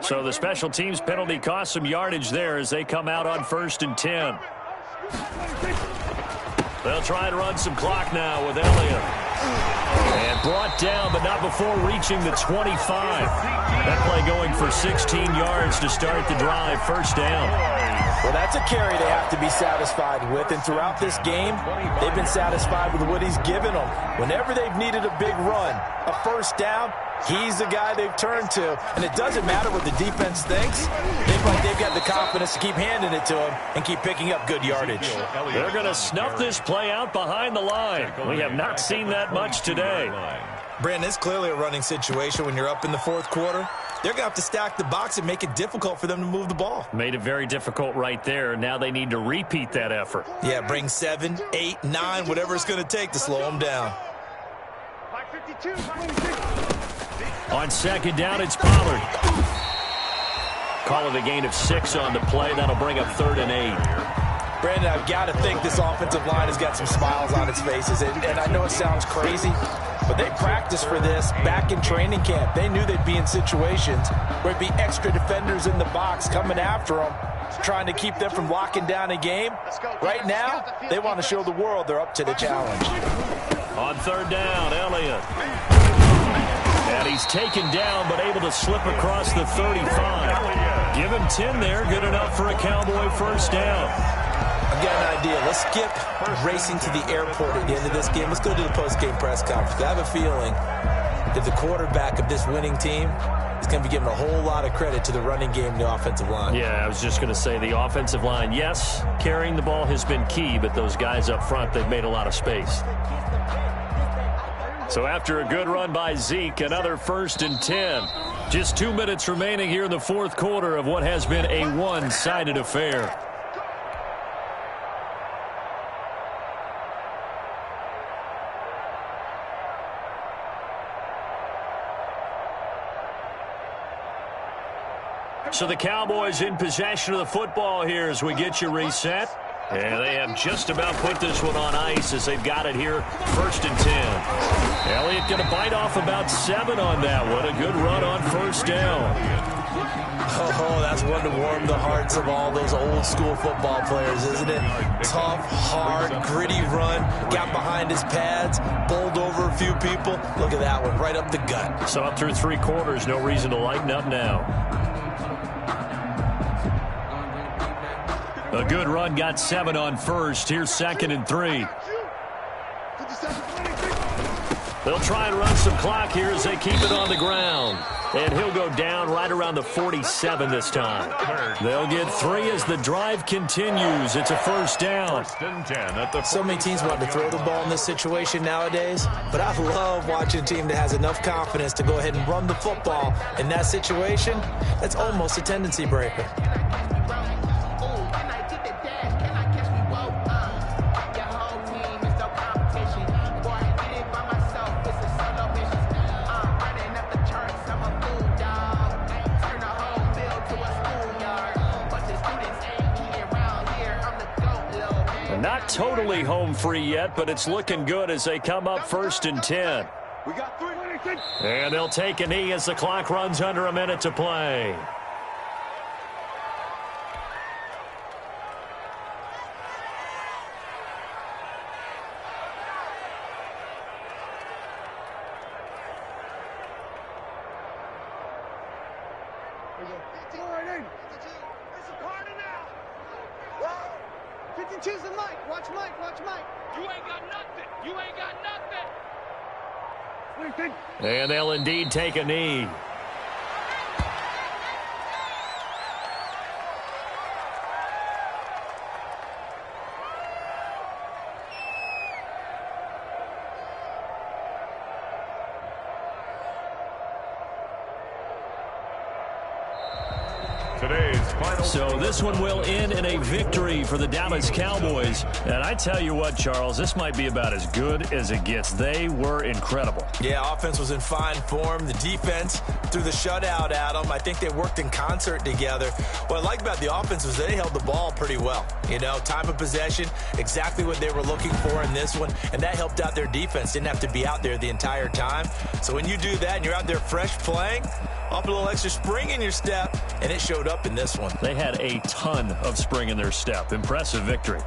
So the special teams penalty cost some yardage there as they come out on 1st and 10. They'll try and run some clock now with Elliott. And brought down, but not before reaching the 25. That play going for 16 yards to start the drive. 1st down. Well, that's a carry they have to be satisfied with, and throughout this game, they've been satisfied with what he's given them. Whenever they've needed a big run, a 1st down, he's the guy they've turned to, and it doesn't matter what the defense thinks. They've got the confidence to keep handing it to him and keep picking up good yardage. They're going to snuff this play out behind the line. We have not seen that much today. Brandon, it's clearly a running situation when you're up in the 4th quarter. They're going to have to stack the box and make it difficult for them to move the ball. Made it very difficult right there. Now they need to repeat that effort. Yeah, bring 7, 8, 9, whatever it's going to take to slow them down. On 2nd down, it's Pollard. Call it a gain of 6 on the play. That'll bring up 3rd and 8. Brandon, I've got to think this offensive line has got some smiles on its faces. And I know it sounds crazy, but they practiced for this back in training camp. They knew they'd be in situations where it'd be extra defenders in the box coming after them, trying to keep them from locking down a game. Right now, they want to show the world they're up to the challenge. On 3rd down, Elliott. And he's taken down, but able to slip across the 35. Give him 10 there. Good enough for a Cowboy 1st down. I've got an idea. Let's skip racing to the airport at the end of this game. Let's go to the post-game press conference. I have a feeling that the quarterback of this winning team is going to be giving a whole lot of credit to the running game and the offensive line. Yeah, I was just going to say the offensive line, yes, carrying the ball has been key, but those guys up front, they've made a lot of space. So after a good run by Zeke, another 1st and 10. Just 2 minutes remaining here in the 4th quarter of what has been a one-sided affair. So the Cowboys in possession of the football here as we get you reset. And they have just about put this one on ice as they've got it here, 1st and 10. Elliott going to bite off about 7 on that one. A good run on 1st down. Oh, that's one to warm the hearts of all those old school football players, isn't it? Tough, hard, gritty run, got behind his pads, bowled over a few people. Look at that one, right up the gut. So up through 3 quarters, no reason to lighten up now. A good run, got 7 on 1st. Here's 2nd and 3. They'll try and run some clock here as they keep it on the ground. And he'll go down right around the 47 this time. They'll get 3 as the drive continues. It's a 1st down. 1st and 10 So many teams want to throw the ball in this situation nowadays, but I love watching a team that has enough confidence to go ahead and run the football. In that situation, that's almost a tendency breaker. totally home free yet, but it's looking good as they come up 1st and 10. We got 3. And they'll take a knee as the clock runs under a minute to play. It's a party now. 52's the Mike. Watch Mike. Watch Mike. You ain't got nothing. You ain't got nothing. And they'll indeed take a knee. So this one will end in a victory for the Dallas Cowboys. And I tell you what, Charles, this might be about as good as it gets. They were incredible. Yeah, offense was in fine form. The defense threw the shutout at them. I think they worked in concert together. What I like about the offense was they held the ball pretty well. You know, time of possession, exactly what they were looking for in this one. And that helped out their defense. Didn't have to be out there the entire time. So when you do that and you're out there fresh playing, up a little extra spring in your step, and it showed up in this one. They had a ton of spring in their step. Impressive victory.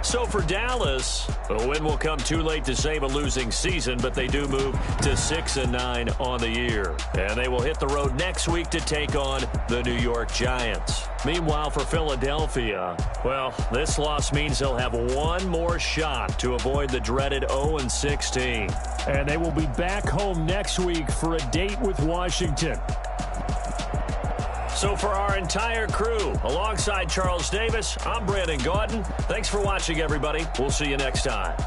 So for Dallas, a win will come too late to save a losing season, but they do move to 6-9 on the year. And they will hit the road next week to take on the New York Giants. Meanwhile, for Philadelphia, well, this loss means they'll have one more shot to avoid the dreaded 0-16. And they will be back home next week for a date with Washington. So for our entire crew, alongside Charles Davis, I'm Brandon Gaudin. Thanks for watching, everybody. We'll see you next time.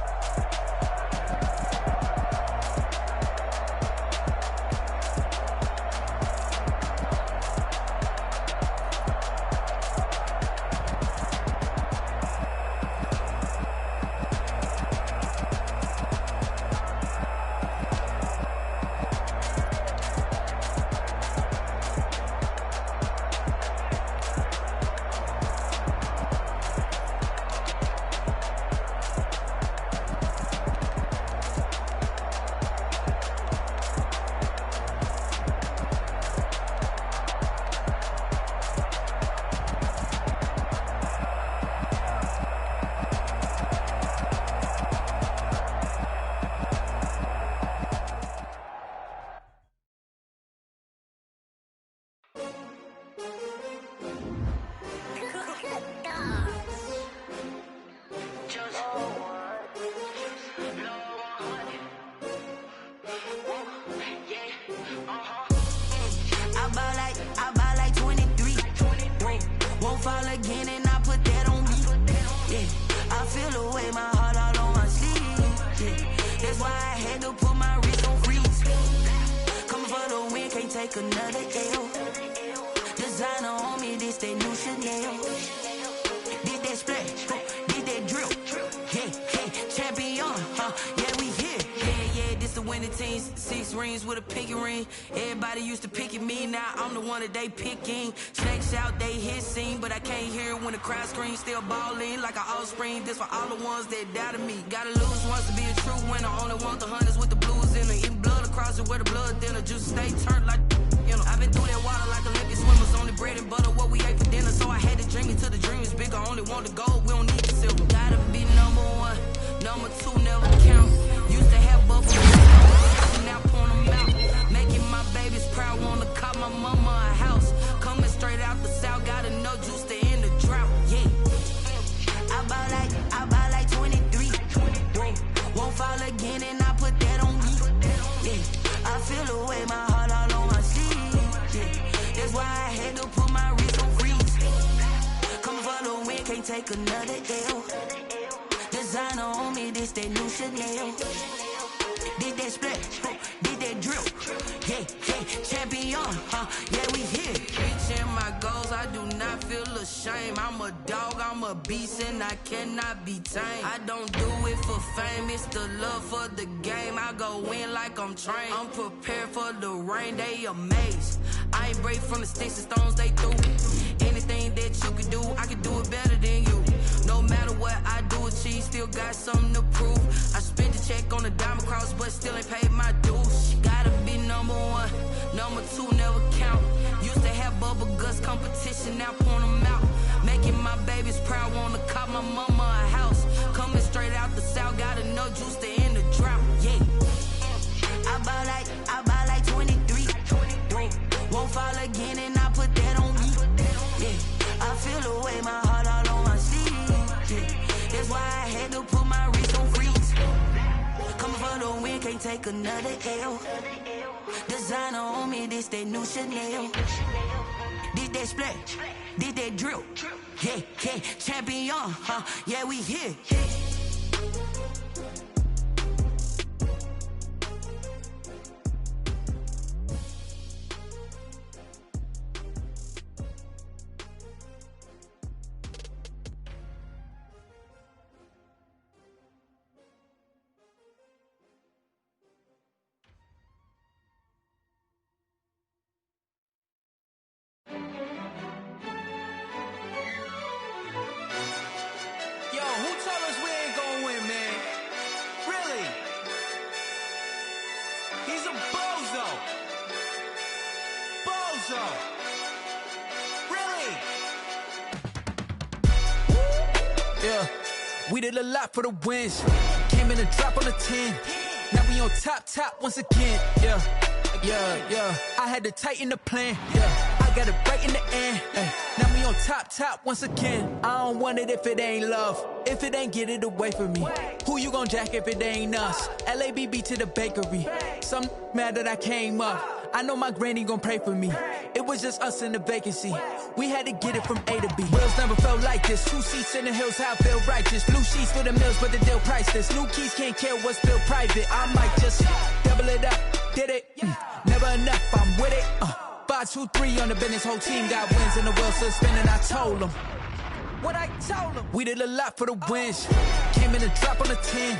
They picking snakes out, they hissing, but I can't hear when the crowd screams. Still balling like an offspring. This for all the ones that doubted me. Gotta lose once to be a true winner. Only want the hunters with the blues in it. Eating blood across it where the blood thinner. Just stay turned like, you know. I've been through that water like Olympic swimmers. Only bread and butter what we ate for dinner. So I had to dream until the dream is bigger. Only want the gold, we don't need the silver. Gotta be number one, number two never count. Used to have buffalo, now point them out. Making my babies proud, wanna call my mama a house. Coming straight out the south, got enough juice to end the drought. Yeah, I buy like 23. Won't fall again, and I put that on me. Yeah, I feel the way, my heart all on my sleeve. Yeah, that's why I had to put my wrist on freeze. Coming for the win, can't take another L. Designer on me, this that new Chanel. Did that splash, did that drill. Yeah, champion, yeah, we here. Reaching my goals, I do not feel ashamed. I'm a dog, I'm a beast, and I cannot be tamed. I don't do it for fame, it's the love for the game. I go in like I'm trained. I'm prepared for the rain, they amazed. I ain't break from the sticks and stones they threw. Anything that you can do, I can do it better than you. No something to prove. I spent the check on the diamond cross, but still ain't paid my dues. Gotta be number one, number two never count. Used to have bubble guts competition, now point them out. Making my babies proud, wanna cop my mama a house. Coming straight out the south, got enough juice to end the drought. Yeah. I buy like 23. Won't fall again, and I put that on me. Yeah. I feel the way, my heart all on my sleeve. Yeah. That's why I had to put my wrist on freeze. Coming for the win, can't take another L. Designer on me, this that new Chanel. Did that splash, did that drill. Yeah, yeah, champion, huh? Yeah, we here. Yeah, we did a lot for the wins. Came in a drop on the 10. Now we on top once again. Yeah. I had to tighten the plan. Yeah, I got it right in the end. Now we on top once again. I don't want it if it ain't love. If it ain't, get it away from me. Who you gon' jack if it ain't us? LABB to the bakery. Some mad that I came up. I know my granny gon' pray for me. It was just us in the vacancy. We had to get it from A to B. Wheels never felt like this. 2 seats in the hills, how I feel righteous. Blue sheets for the mills, but the deal priceless. New keys can't care what's still private. I might just double it up. Did it? Never enough, I'm with it. 5, 2, 3 on the business. Whole team got wins and the world still spinning. I told them what I told them. We did a lot for the wins. Came in a drop on the 10.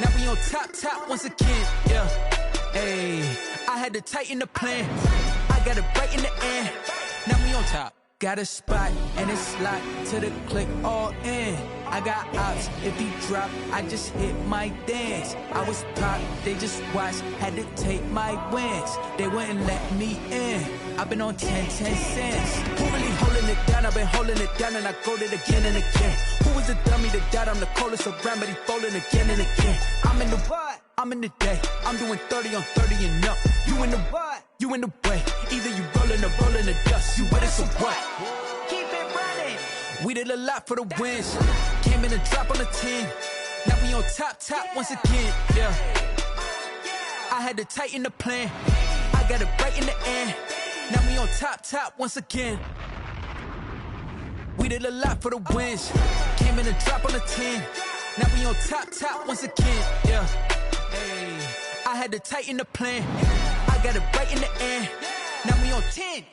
Now we on top once again. Yeah. Hey, I had to tighten the plan. I got it right in the end. Now we on top. Got a spot and it's locked to the click all in. I got ops, if he drop, I just hit my dance. I was pop, they just watched, had to take my wins. They wouldn't let me in. I've been on 10 cents. Who really holding it down? I've been holding it down and I go it again and again. Who was the dummy that died? I'm the coldest around, but he folding again and again. I'm in the what? I'm in the day. I'm doing 30 on 30 and up. You in the what? You in the way. Either you rolling or rolling the dust. You with it, so what? Keep it running. We did a lot for the wins. Came in a drop on the 10. Now we on top once again. Yeah. I had to tighten the plan. I got it right in the end. Now we on top once again. We did a lot for the wins. Came in a drop on the 10. Now we on top once again. Yeah. Hey, I had to tighten the plan. I got it right in the end. Now we on 10.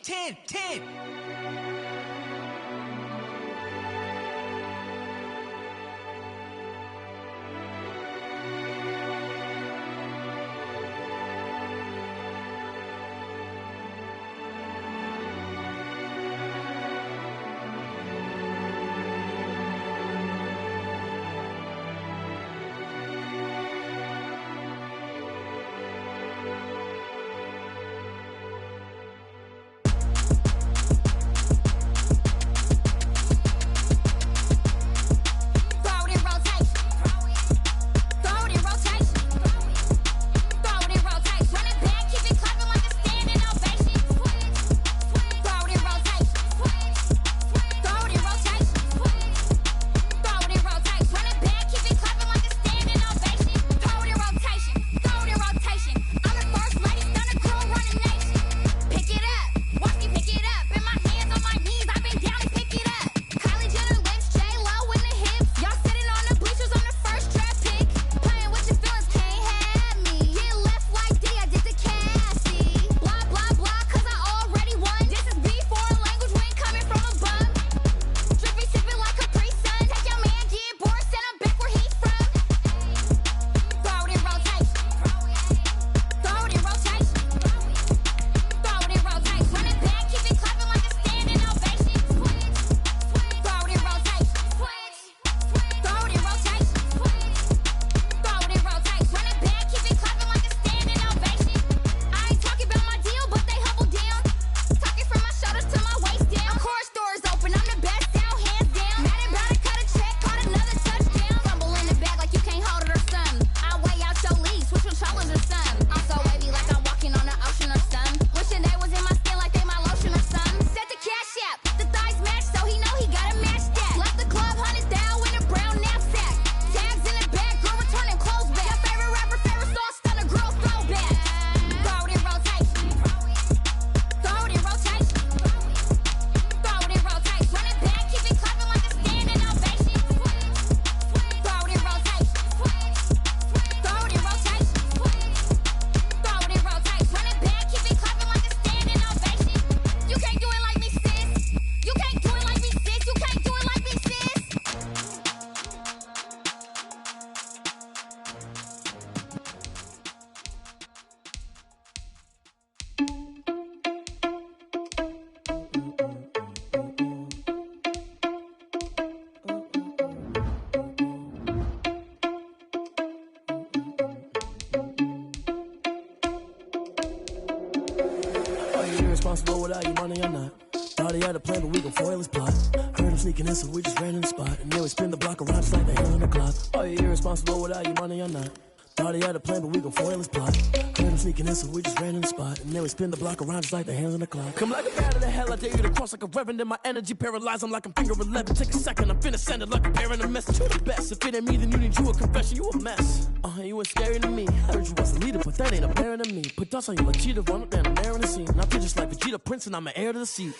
irresponsible without your money or not. Thought he had a plan, but we gon' foil his plot. Heard him sneaking in, so we just ran in the spot. And then we spin the block around just like the hands on the clock. Are you irresponsible without your money or not? Thought he had a plan, but we gon' foil his plot. Heard him sneaking in, so we just ran in the spot. And then we spin the block around just like the hands on the clock. Come like a bat of the hell, I dare you to cross like a reverend. In my energy paralyzed, I'm like I'm finger 11. Take a second, I'm finna send it like a parent a message. You the best, if it ain't me, then you need you a confession. You a mess, you ain't scary to me. I heard you was a leader, but that ain't apparent to me. Put dust on you like cheetah, run up down the air in the scene. I feel just like Vegeta Prince, and I'm an heir to the seat.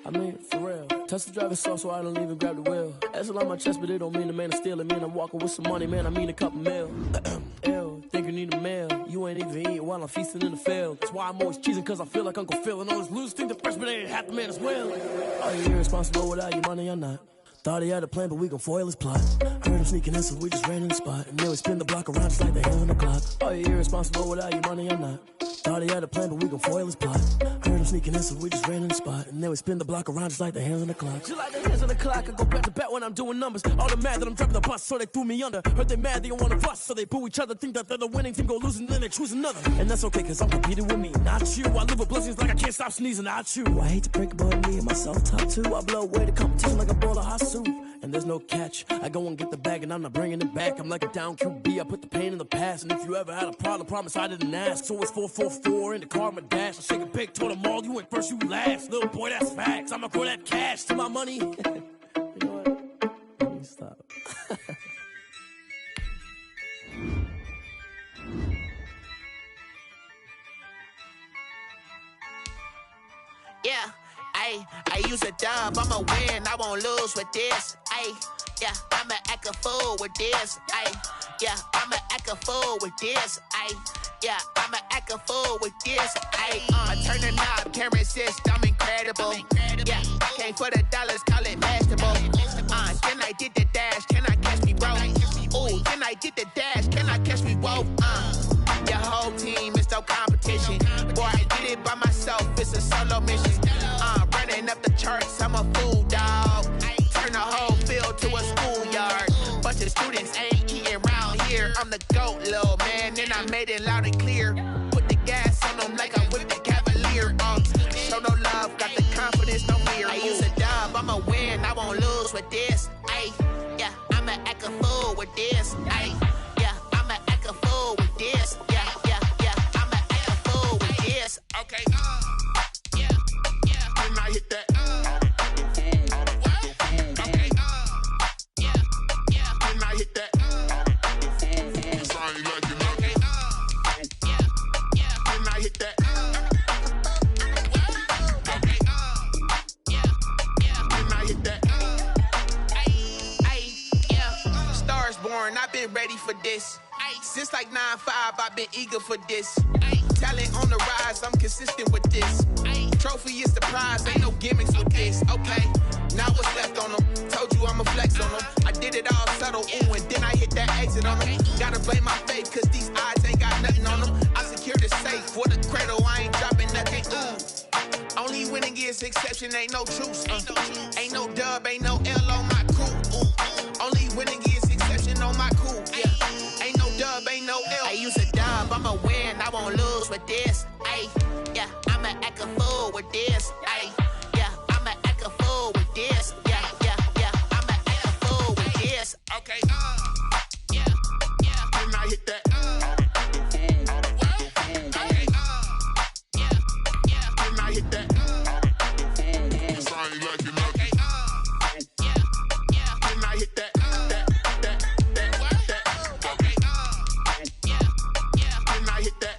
I mean, for real. Touch the driver's soft, so I don't even grab the wheel. That's on my chest, but it don't mean the man is stealing. Man, I'm walking with some money, man, I mean a couple mil. Ew, think you need a meal. You ain't even eating while I'm feasting in the field. That's why I'm always cheesing, cause I feel like Uncle Phil. And all those losers think the freshman ain't half the man as well. Are you irresponsible without your money or not? Thought he had a plan, but we gon' foil his plot. Heard him sneaking in, so we just ran in the spot. And then we spin the block around just like the hands on the clock. Are you irresponsible without your money or not? Thought he had a plan, but we gon' foil his plot. Heard him sneaking in, so we just ran in the spot. And then we spin the block around just like the hands on the clock. Just like the hands on the clock, I go back to back when I'm doing numbers. All the mad that I'm driving the bus, so they threw me under. Heard they mad, they don't wanna bust, so they boo each other. Think that they're the winning team, go losing, then they choose another. And that's okay, cause I'm competing with me, not you. I live with blessings like I can't stop sneezing, not you. I hate to break it, but me and myself top two. I blow away the competition like a bowl of hot soup. And there's no catch. I go and get the bag and I'm not bringing it back. I'm like a down QB, I put the pain in the past. And if you ever had a problem, promise I didn't ask. So it's 444 in the car, my dash. I shake a big, told them all, you went first, you last. Little boy, that's facts. I'ma throw that cash to my money. You know what? Let me stop. Yeah, I use a dub, I'ma win, I won't lose with this. Yeah, I'ma act a fool with this. Yeah, I'ma act a fool with this. Yeah, I'ma act a fool with this. Turn the knob, can't resist, I'm incredible. Yeah, came for the dollars, call it vegetable. Then I did the dash, can I catch me, bro? Ooh, then I did the dash, can I catch me, whoa? Your whole team is no competition. Boy, I did it by myself, it's a solo mission. Running up the charts, I'm a fool, dog. Turn the whole field to a schoolyard. Bunch of students ain't eating round here. I'm the GOAT, little man, and I made it loud and clear. Put the gas on them like I whipped the Cavalier. Show no love, got the confidence, no fear. I use a dub, I'ma win, I won't lose with this. Yeah, I'ma act a fool with this. Yeah, I'ma act a fool with this. Yeah, I'ma act a fool with this. Okay, yeah, when I hit that. Okay, yeah, when I hit that. It's only like you know. Okay, yeah, when I hit that. Okay, yeah, when I hit that. Yeah, Stars born, I've been ready for this. Since like 9-5, I've been eager for this. Talent on the rise, I'm consistent with this. Trophy is the prize, ain't no gimmicks with this. Okay, now what's left on them? Told you I'ma flex on them. I did it all subtle, ooh, and then I hit that exit on them. Gotta blame my faith, cause these odds ain't got nothing on them. I secure the safe for the cradle, I ain't dropping nothing, ooh. Only winning is exception, ain't no truce. Ain't no dub, ain't no L on my crew. Only winning is exception on my crew. Yeah, ain't no dub, ain't no L. I use a dub, I'ma win, I won't lose with this. Yeah, I'ma act a fool with this. Yeah, I'ma act a fool with this. Yeah, I'ma act a fool with this. Okay, yeah, when I hit that. Okay, yeah, when I hit that. It's only like you know. Okay, yeah, when I hit that. Okay, yeah, when I hit that.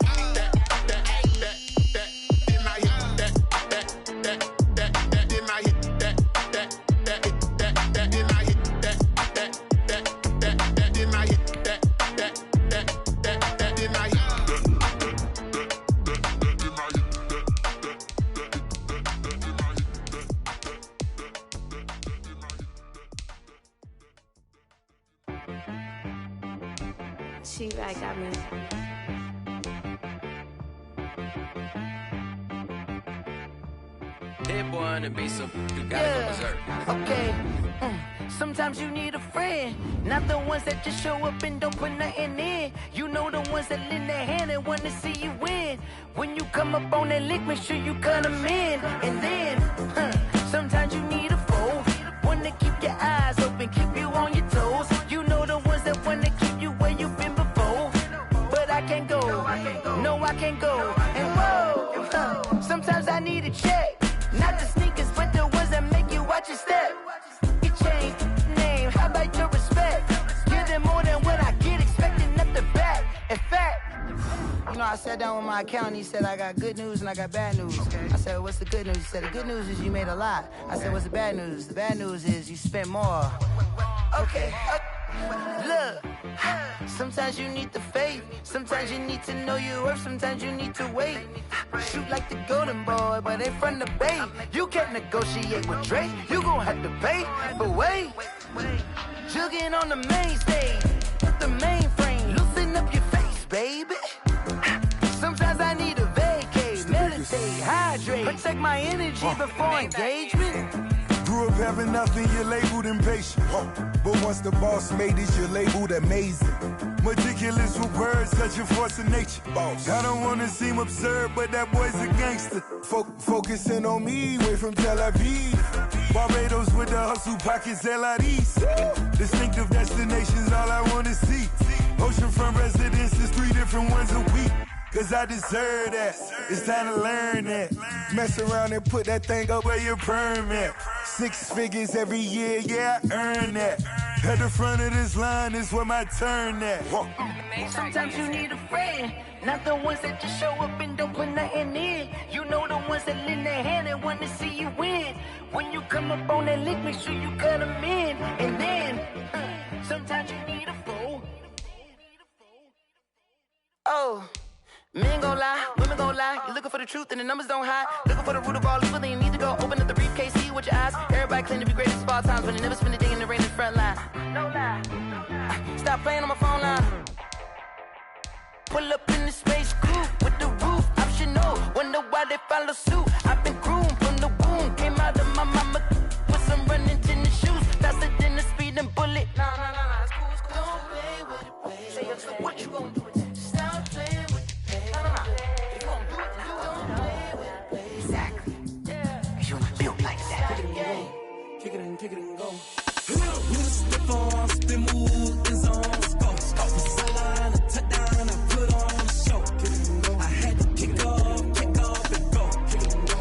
She right got me. That boy on the beat, so you gotta go berserk. Okay. Sometimes you need a friend, not the ones that just show up and don't put nothing in. You know the ones that lend their hand and want to see you win. When you come up on that lick, make sure you cut them in. And then, sometimes you need a foe, one to keep your eyes open, keep you on your toes. You know the ones that want to keep you where you've been before. But I can't go, no I can't go. And whoa, sometimes I need a check, not the sneakers, but the ones that make you watch your step. Change name, how about your respect? Give them more than what I get, expecting up the back. In fact, you know, I sat down with my accountant, he said I got good news and I got bad news. I said, what's the good news? He said, the good news is you made a lot. I said, what's the bad news? The bad news is you spent more. Okay, look, sometimes you need the faith, sometimes you need to know your worth, sometimes you need to wait. Shoot like the golden boy, but they from the bay. You can't negotiate with Drake, you gon' have to pay. But wait, jugging on the main stage, the mainframe, loosen up your face, baby. Sometimes I need a vacate, meditate, hydrate, protect my energy before engagement. Grew up having nothing, you're labeled impatient. But once the boss made it, you're labeled amazing. Meticulous with words, such a force of nature. I don't wanna seem absurd, but that boy's a gangster. Focusing on me, way from Tel Aviv. Barbados with the hustle pockets, LIDs. Distinctive destinations, all I wanna see. Oceanfront residences, 3 different ones a week. Cause I deserve that, it's time to learn that. Mess around and put that thing up where your permit. 6 figures every year, yeah, I earn that. At the front of this line is where my turn at. Sometimes you need a friend, not the ones that just show up and don't put nothing in. You know the ones that lend their hand and want to see you win. When you come up on that lick, make sure you cut them in. And then, sometimes you need a foe. Oh. Men gon' lie, women gon' lie. You're looking for the truth and the numbers don't hide. Looking for the root of all evil, then you need to go open up the briefcase, see with your eyes. Everybody claim to be greatest of all times, but they never spend a day in the rain in the front line. No lie. Stop playing on my phone line. Pull up in the space coupe with the roof optional. Wonder why they follow suit. I've been groomed from the womb. Came out of my mama with some running tennis shoes. Faster than the speeding bullet. Nah, it's cool, it's cool. Don't play with it, play. Say, what you gon' do with that? Stop playing with it. Kick it and go. Step on, spin move, and zone, go. Sideline, a touchdown, I put on a show. I had to kick off and go.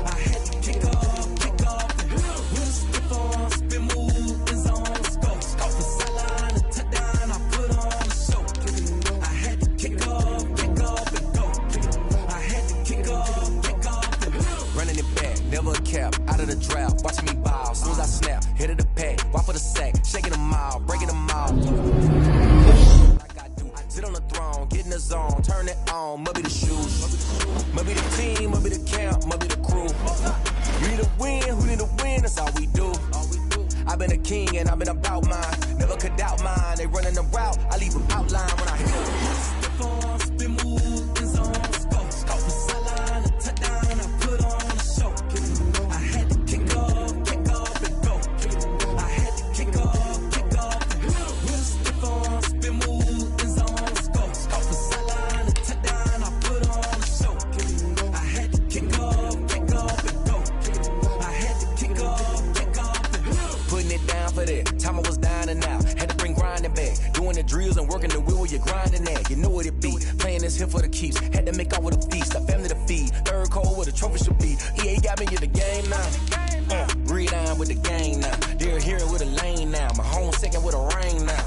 I had to kick off and go. Step on, spin move, and zone, go. Sideline, a touchdown, I put on a show. I had to kick off and go. I had to kick off and go. Running it back, never a cap, out of the draft, watching me ball. Soon as I snap, hit of the pack, walk for the sack, shaking them all, breaking them all. Like I do, sit on the throne, get in the zone, turn it on, must be the shoes, must be the team, must be the camp, must be the crew. You need a win, who need a win, that's all we do. I've been a king and I've been about mine, never could doubt mine. They running the route, I leave them outline when I hit them. Step on, spin move, and zone, go. Sideline, a touchdown, I put on a show. I had to kick off and go. I had to kick off and go. Step on, spin move, and zone, go. Sideline, a touchdown, I put on a show. I had to kick off and go. I had to kick off and go. Putting it down for that, time I was down and out. Had to bring grinding back, doing the drills and working the wheel where you're grinding at. You know what it be, playing this here for the keeps. Had to make off with a feast, a family to feed. Third cold where the trophy should be. EA got me in the game now. Read on with the game now. They're here with a lane now. My home second with a rain now.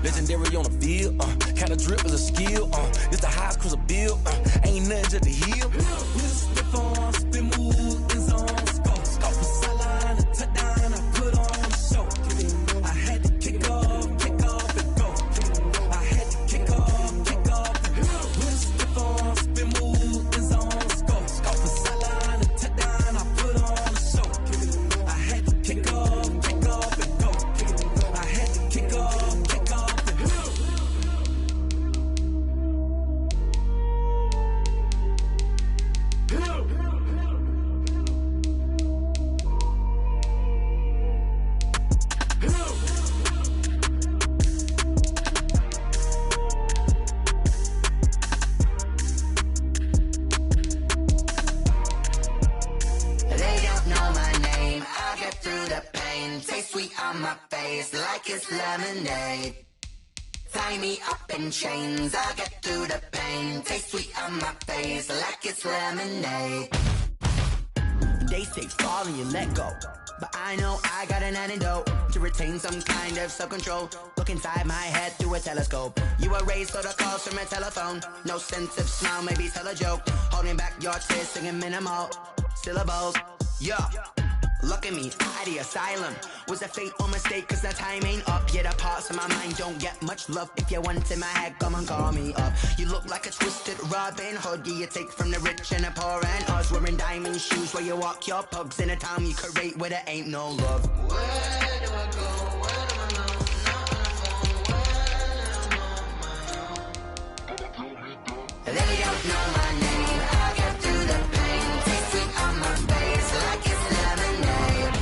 Legendary on the field, kinda drip is a skill. It's the highest cruiser bill, ain't nothing just to heal. Step on, spin move, and zone, go. Sideline, a touchdown, I put on a show. I had to kick off and go. I had to kick off and go. Step on, spin move, and zone, go. Sideline, a touchdown, I put on a show. I had to kick off and go. I had to kick off and go. Tie me up in chains, I'll get through the pain. Taste sweet on my face like it's lemonade. They say fall and you let go, but I know I got an antidote to retain some kind of self-control. Look inside my head through a telescope. You were raised for the calls from a telephone. No sense of smile, maybe tell a joke. Holding back your tears, singing minimal syllables. Yeah. Look at me, out the asylum. Was a fate or mistake, cause the time ain't up. Yeah, the parts of my mind don't get much love. If you want in my head, come and call me up. You look like a twisted Robin Hood. Yeah, you take from the rich and the poor and us. Wearing diamond shoes where you walk your pugs in a town you create where there ain't no love. Where do I go? Where do I know? They don't know my name. I get through the pain. Taste sweet on my face like it's lemonade.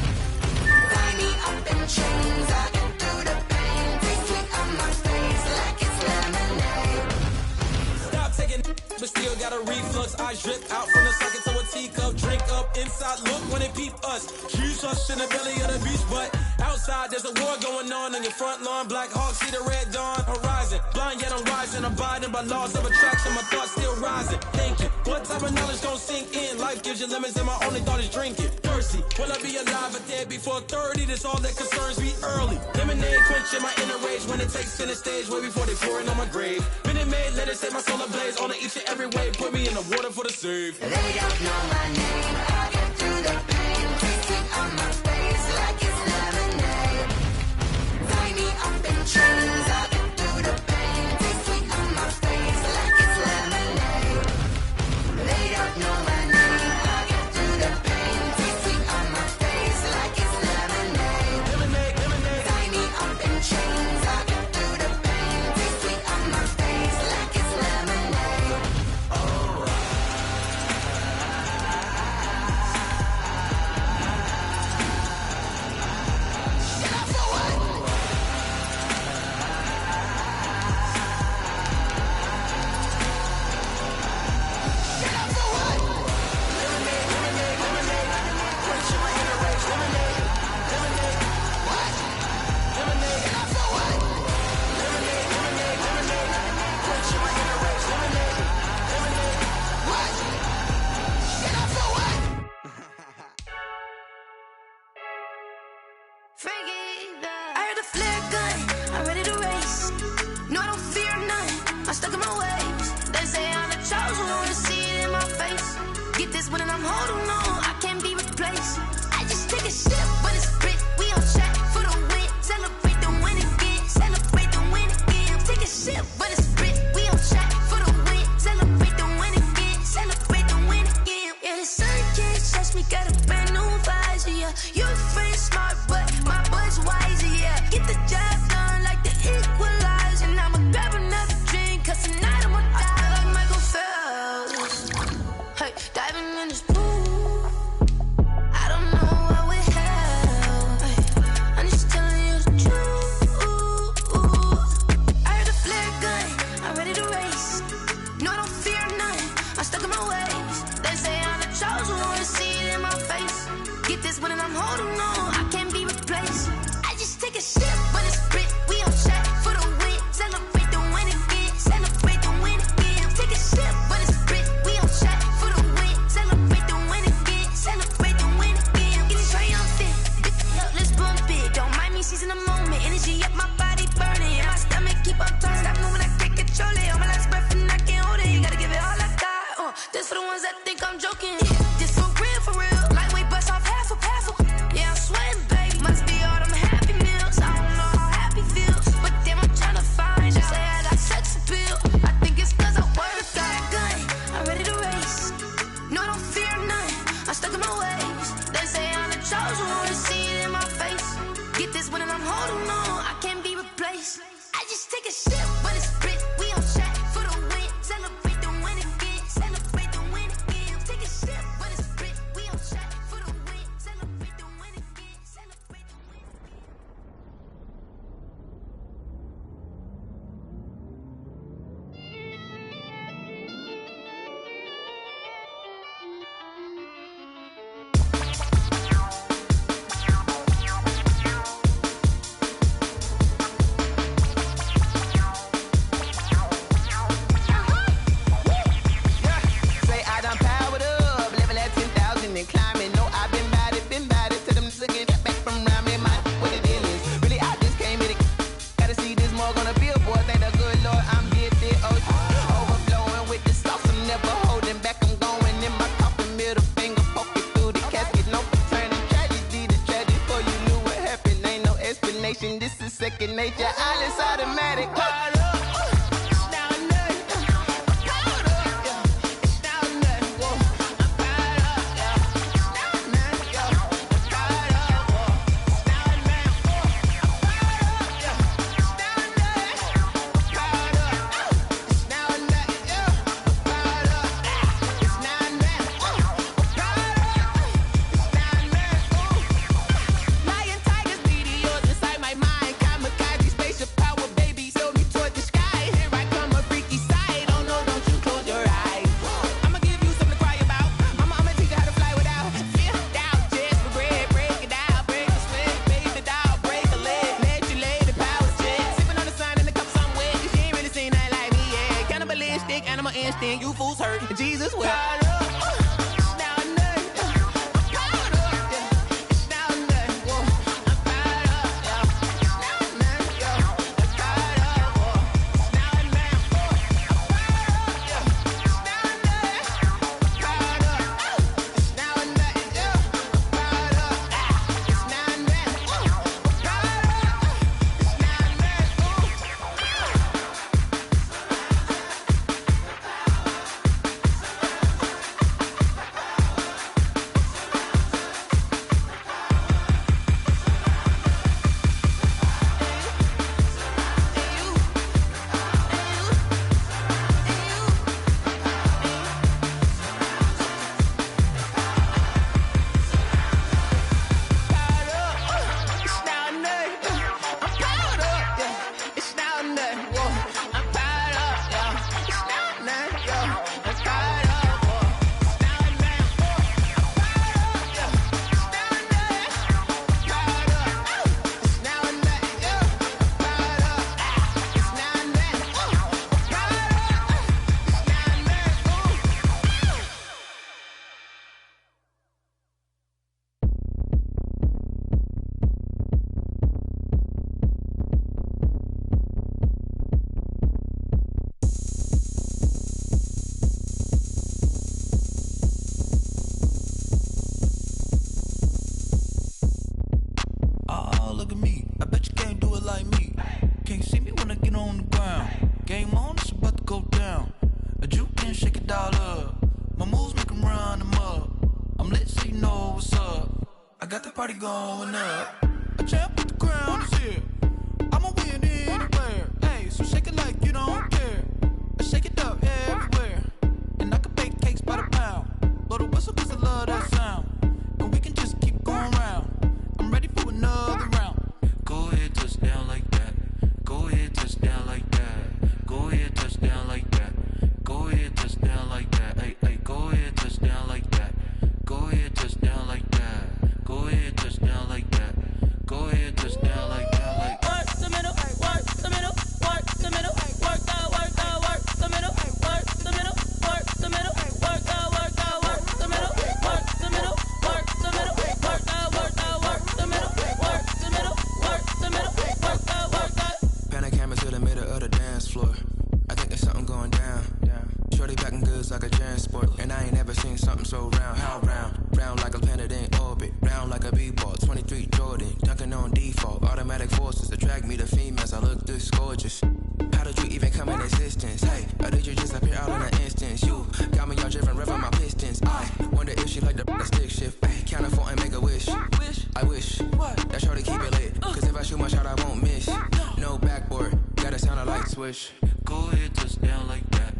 Tie me up in chains. I get through the pain. Taste sweet on my face like it's lemonade. Stop taking, but still got a reflux. I drip out from the socket to a teacup. Drink up inside, look when it peep us. Choose us in the belly of the beach, but outside there's a war going on your front lawn. Black Hawk, see the red dawn horizon. Blind yet I'm rising, abiding by laws of attraction. My thoughts still rising, thinking what type of knowledge gon' sink in? Life gives you lemons and my only thought is drinking. Thirsty, will I be alive or dead before 30? That's all that concerns me early. Lemonade quenching my inner rage when it takes center stage way before they pour it on my grave. Minute Maid, let it set my soul ablaze on each and every way. Put me in the water for the save. They don't know my name. I get through the pain. Taste sweet on my face like it's lemonade. Tie me up in chains. I get through the pain. Taste sweet on my face like it's lemonade. They don't know my name. I get through the pain. Taste sweet on my face like it's lemonade. Lemonade. Tie me up in chains. I get through the pain. Taste sweet on my face like it's lemonade. Oh. I heard a flare gun, I'm ready to race. No, I don't fear none, I'm stuck in my ways. They say I'm the chosen one, to see it in my face. Get this one and I'm holding on, I can't be replaced. I just take a sip, but it's split. We on track for the win. Celebrate the win again, celebrate the win again. Take a sip, but it's split. We on track for the win. Celebrate the win again, celebrate the win again. Yeah, the sun can't touch me, got a brand new visor, yeah. You're friend smart, but my bud's wiser, yeah. Get the job done like the equalizer. And I'ma grab another drink, cause tonight I'ma die like Michael Phelps. Hey, diving in this pool, I don't know what would help. Hey, I'm just telling you the truth. I heard a flare gun, I'm ready to race. No, I don't fear none, I'm stuck in my ways. They say I'm the chosen one, to see it in my face. Get this one and I'm holding on, I can't be replaced. I just take a sip, but it's split. We on track for the win. Celebrate the win again, celebrate the win again. Take a sip, but it's split. We on track for the win. Celebrate the win again, celebrate the win again. Get it triumphant, let's bump it. Don't mind me seizing the moment. Energy up, my body burning. My stomach keep on turning. Stop moving, I can't control it. On my last breath and I can't hold it. You gotta give it all I got. This for the ones that think I'm joking. This for real, for real. Lightweight bust off half a. Yeah, I'm sweating, baby. Must be all them happy meals. I don't know how happy feels, but damn, I'm trying to find out. Say I got sex appeal. I think it's cause I work out. Gun, I'm ready to race. No, I don't fear none, I'm stuck in my ways. They say I'm the chosen one, to see it in my face. Get this one and I'm holding on, I can't be replaced. I just take a sip, but it's split. We on track for the win. Celebrate the win again, celebrate the win again. Take a sip. then you fools hurt. Jesus will. Going up, a champ with the crown is here. I'ma win anywhere. Hey, so shake it like you don't care. I shake it up everywhere. And I can bake cakes by the pound. Blow the whistle 'cause I love that sound. And we can just keep going round. I'm ready for another round. Go ahead, touch down like that. Go ahead, touch down like that. Go ahead, touch down like that. Go ahead, touch down like that. Hey, hey, go ahead, touch down like that. Go ahead, touch down like that. Go ahead, touch down like that. Go ahead, touch down like that. Like work the middle, work the middle, work the middle, work out, work the middle, work the middle, work the middle, work out, work the middle, work the middle, work the middle, work out, work the middle, work the middle, work the middle, work out. Pan a camera to the middle of the dance floor. I think there's something going down. Shorty packing goods like a transport, and I ain't never seen something so round. How round? Round like a planet in orbit, round like a b-ball. 23 Jordan, dunking on default. Automatic forces attract me to females. I look this gorgeous. How did you even come in existence? Hey, or did you just appear out in an instance? You got me all driven, revving my pistons. I wonder if she like the stick shift. Hey, count a 4 and make a wish. I wish that shorty keep it lit, 'cause if I shoot my shot, I won't miss. No backboard, gotta sound a light switch. Go ahead, touch down like that.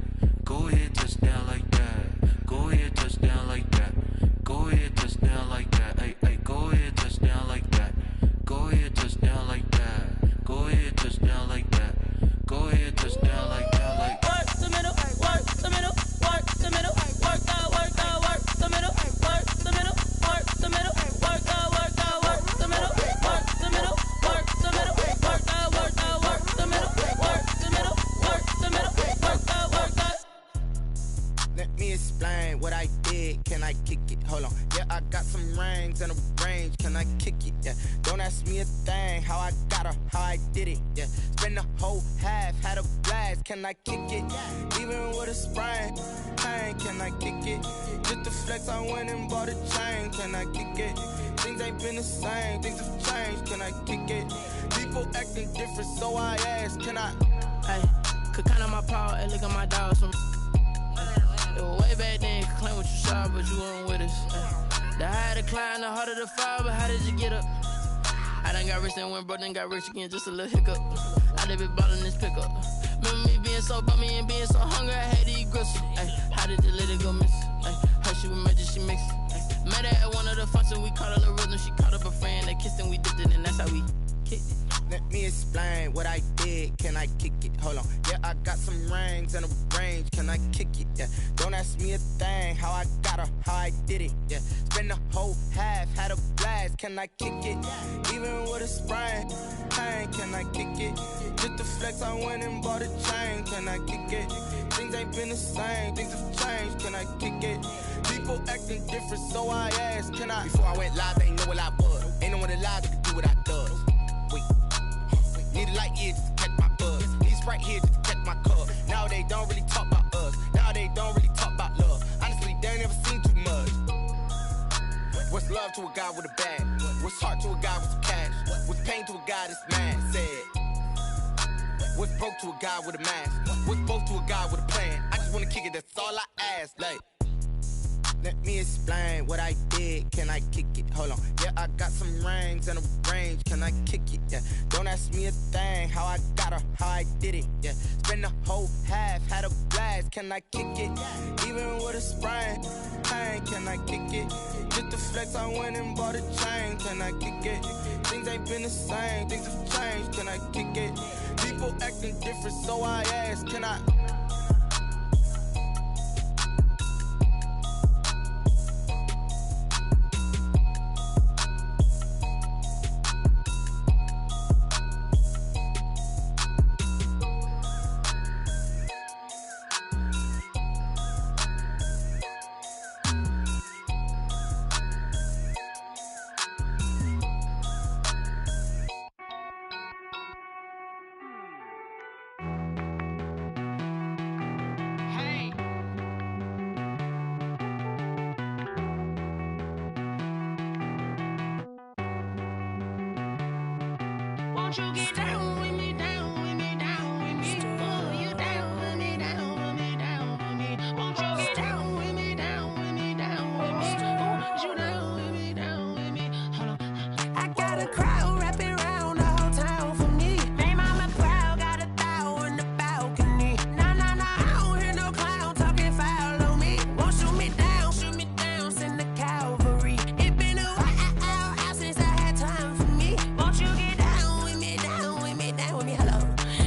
Go ahead, touch down like that. Go ahead, touch down like that. Go ahead, touch down like that. Hey, hey, go ahead, touch down like that. Go ahead, touch down like that. Go ahead, touch down like that. Go ahead, touch down like that. Like work the middle, work the middle, work the middle, work out, work the middle, work the middle, work the middle, work out, work the middle, work the middle, work the middle, work out, work the middle, work the middle, work the middle, work out. Let me explain what I did. Can I kick it? Hold on. Yeah, I got some rings and a range. Can I kick it? Yeah. Don't ask me a thing. How I got her, how I did it. Yeah. Spend the whole half, had a blast. Can I kick it? Even with a sprain. Pain, can I kick it? Just to flex, I went and bought a chain. Can I kick it? Things ain't been the same. Things have changed. Can I kick it? People acting different, so I asked. Can I? Hey, could count on my power and look at my dogs from. It was way back then, could claim what you saw, but you weren't with us. The higher the climb, the harder the fall, but how did you get up? I done got rich and went broke, then got rich again, just a little hiccup. I done been ballin' this pickup. Remember me being so bummy and being so hungry, I had to eat gristle. Ay, how did you let it go miss? Ay, her she was magic, she mixed. Met her at one of the functions, we caught her the rhythm, she caught up a friend, they kissed and we dipped it, and that's how we kicked it. Let me explain what I did. Can I I kick it? Hold on. Yeah, I got some rings and a range. Can I kick it? Yeah. Don't ask me a thing. How I got her, how I did it. Yeah. Spend the whole half, had a blast. Can I kick it? Even with a sprain, pain. Can I kick it? Just the flex, I went and bought a chain. Can I kick it? Things ain't been the same. Things have changed. Can I kick it? People acting different, so I asked, can I? Before I went live, they ain't know what I was. Ain't no one alive that could do what I does. Wait. Need a light here just to catch my buzz. Need Sprite here just to catch my cup. Now they don't really talk about us. Now they don't really talk about love. Honestly, they ain't never seen too much. What's love to a guy with a bag? What's heart to a guy with some cash? What's pain to a guy that's mad? Said. What's broke to a guy with a mask? What's both to a guy with a plan? I just wanna kick it, that's all I ask. Like, let me explain what I did. Can I kick it? Hold on. Yeah, I got some rings and a range. Can I kick it? Yeah. Don't ask me a thing. How I got her, how I did it. Yeah. Spend the whole half, had a blast. Can I kick it? Even with a sprain, pain. Can I kick it? Just the flex, I went and bought a chain. Can I kick it? Things ain't been the same. Things have changed. Can I kick it? People acting different, so I ask, can I? Won't you get down with me, down with me, down with me? Oh, you down with me, down with me, down with me. Won't you get down with me, down with me, down with me? Oh, you down with me, down with me? Hold on. I got a crowd wrapping around the whole town for me. Made mama proud, got a thou on the balcony. Nah, nah, nah, I don't hear no clown talking foul on me. Won't shoot me down, send the cavalry. It been a while since I had time for me. Won't you get down with me, down with me, down with me? Hello.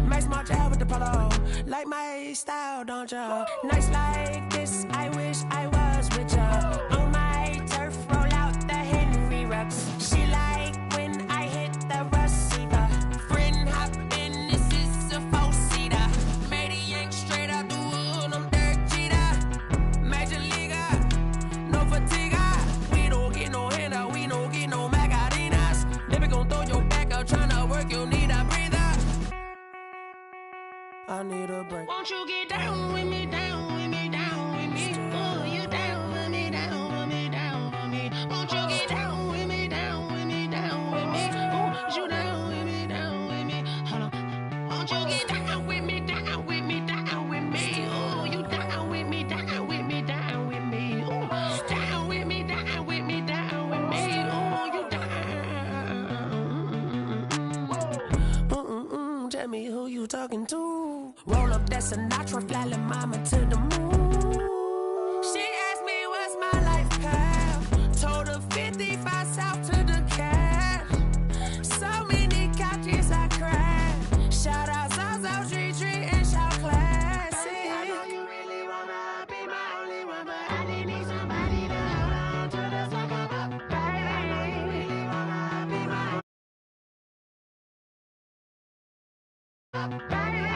Max March out with the polo. Like my style, don't ya? Nights like this, I wish I was with ya. On my turf, roll out the Henry Rux. She like when I hit the receiver. Friend hop in, this is a four-seater. Made a yank straight out the wood, I'm Derek Jeter. Major leaguer, no fatigue. We don't get no handout, we don't get no Macarinas. They be gon' throw your back out, tryna work, you need a breather. I need a break. Won't you get down with me, down with me, down with me? Oh, you down with me, down with me, down with me? Won't you get down with me, down with me, down with me? Oh, you down with me, down with me? Hold on. Won't you get down with me, down with me, down with me? Oh, you down with me, down with me, down with me? Oh, down with me, down with me, down with me? Oh, you down. Tell me who you talking to. Roll up that Sinatra, fly la mama to the moon. She asked me what's my life path. Told her 55 south to the cash. So many couches I crashed. Shout out Zazo, Tree, and shout classic. I know you really wanna be my only one, but I didn't need somebody to hold on to the sucker up. Baby, I know you really wanna be my baby.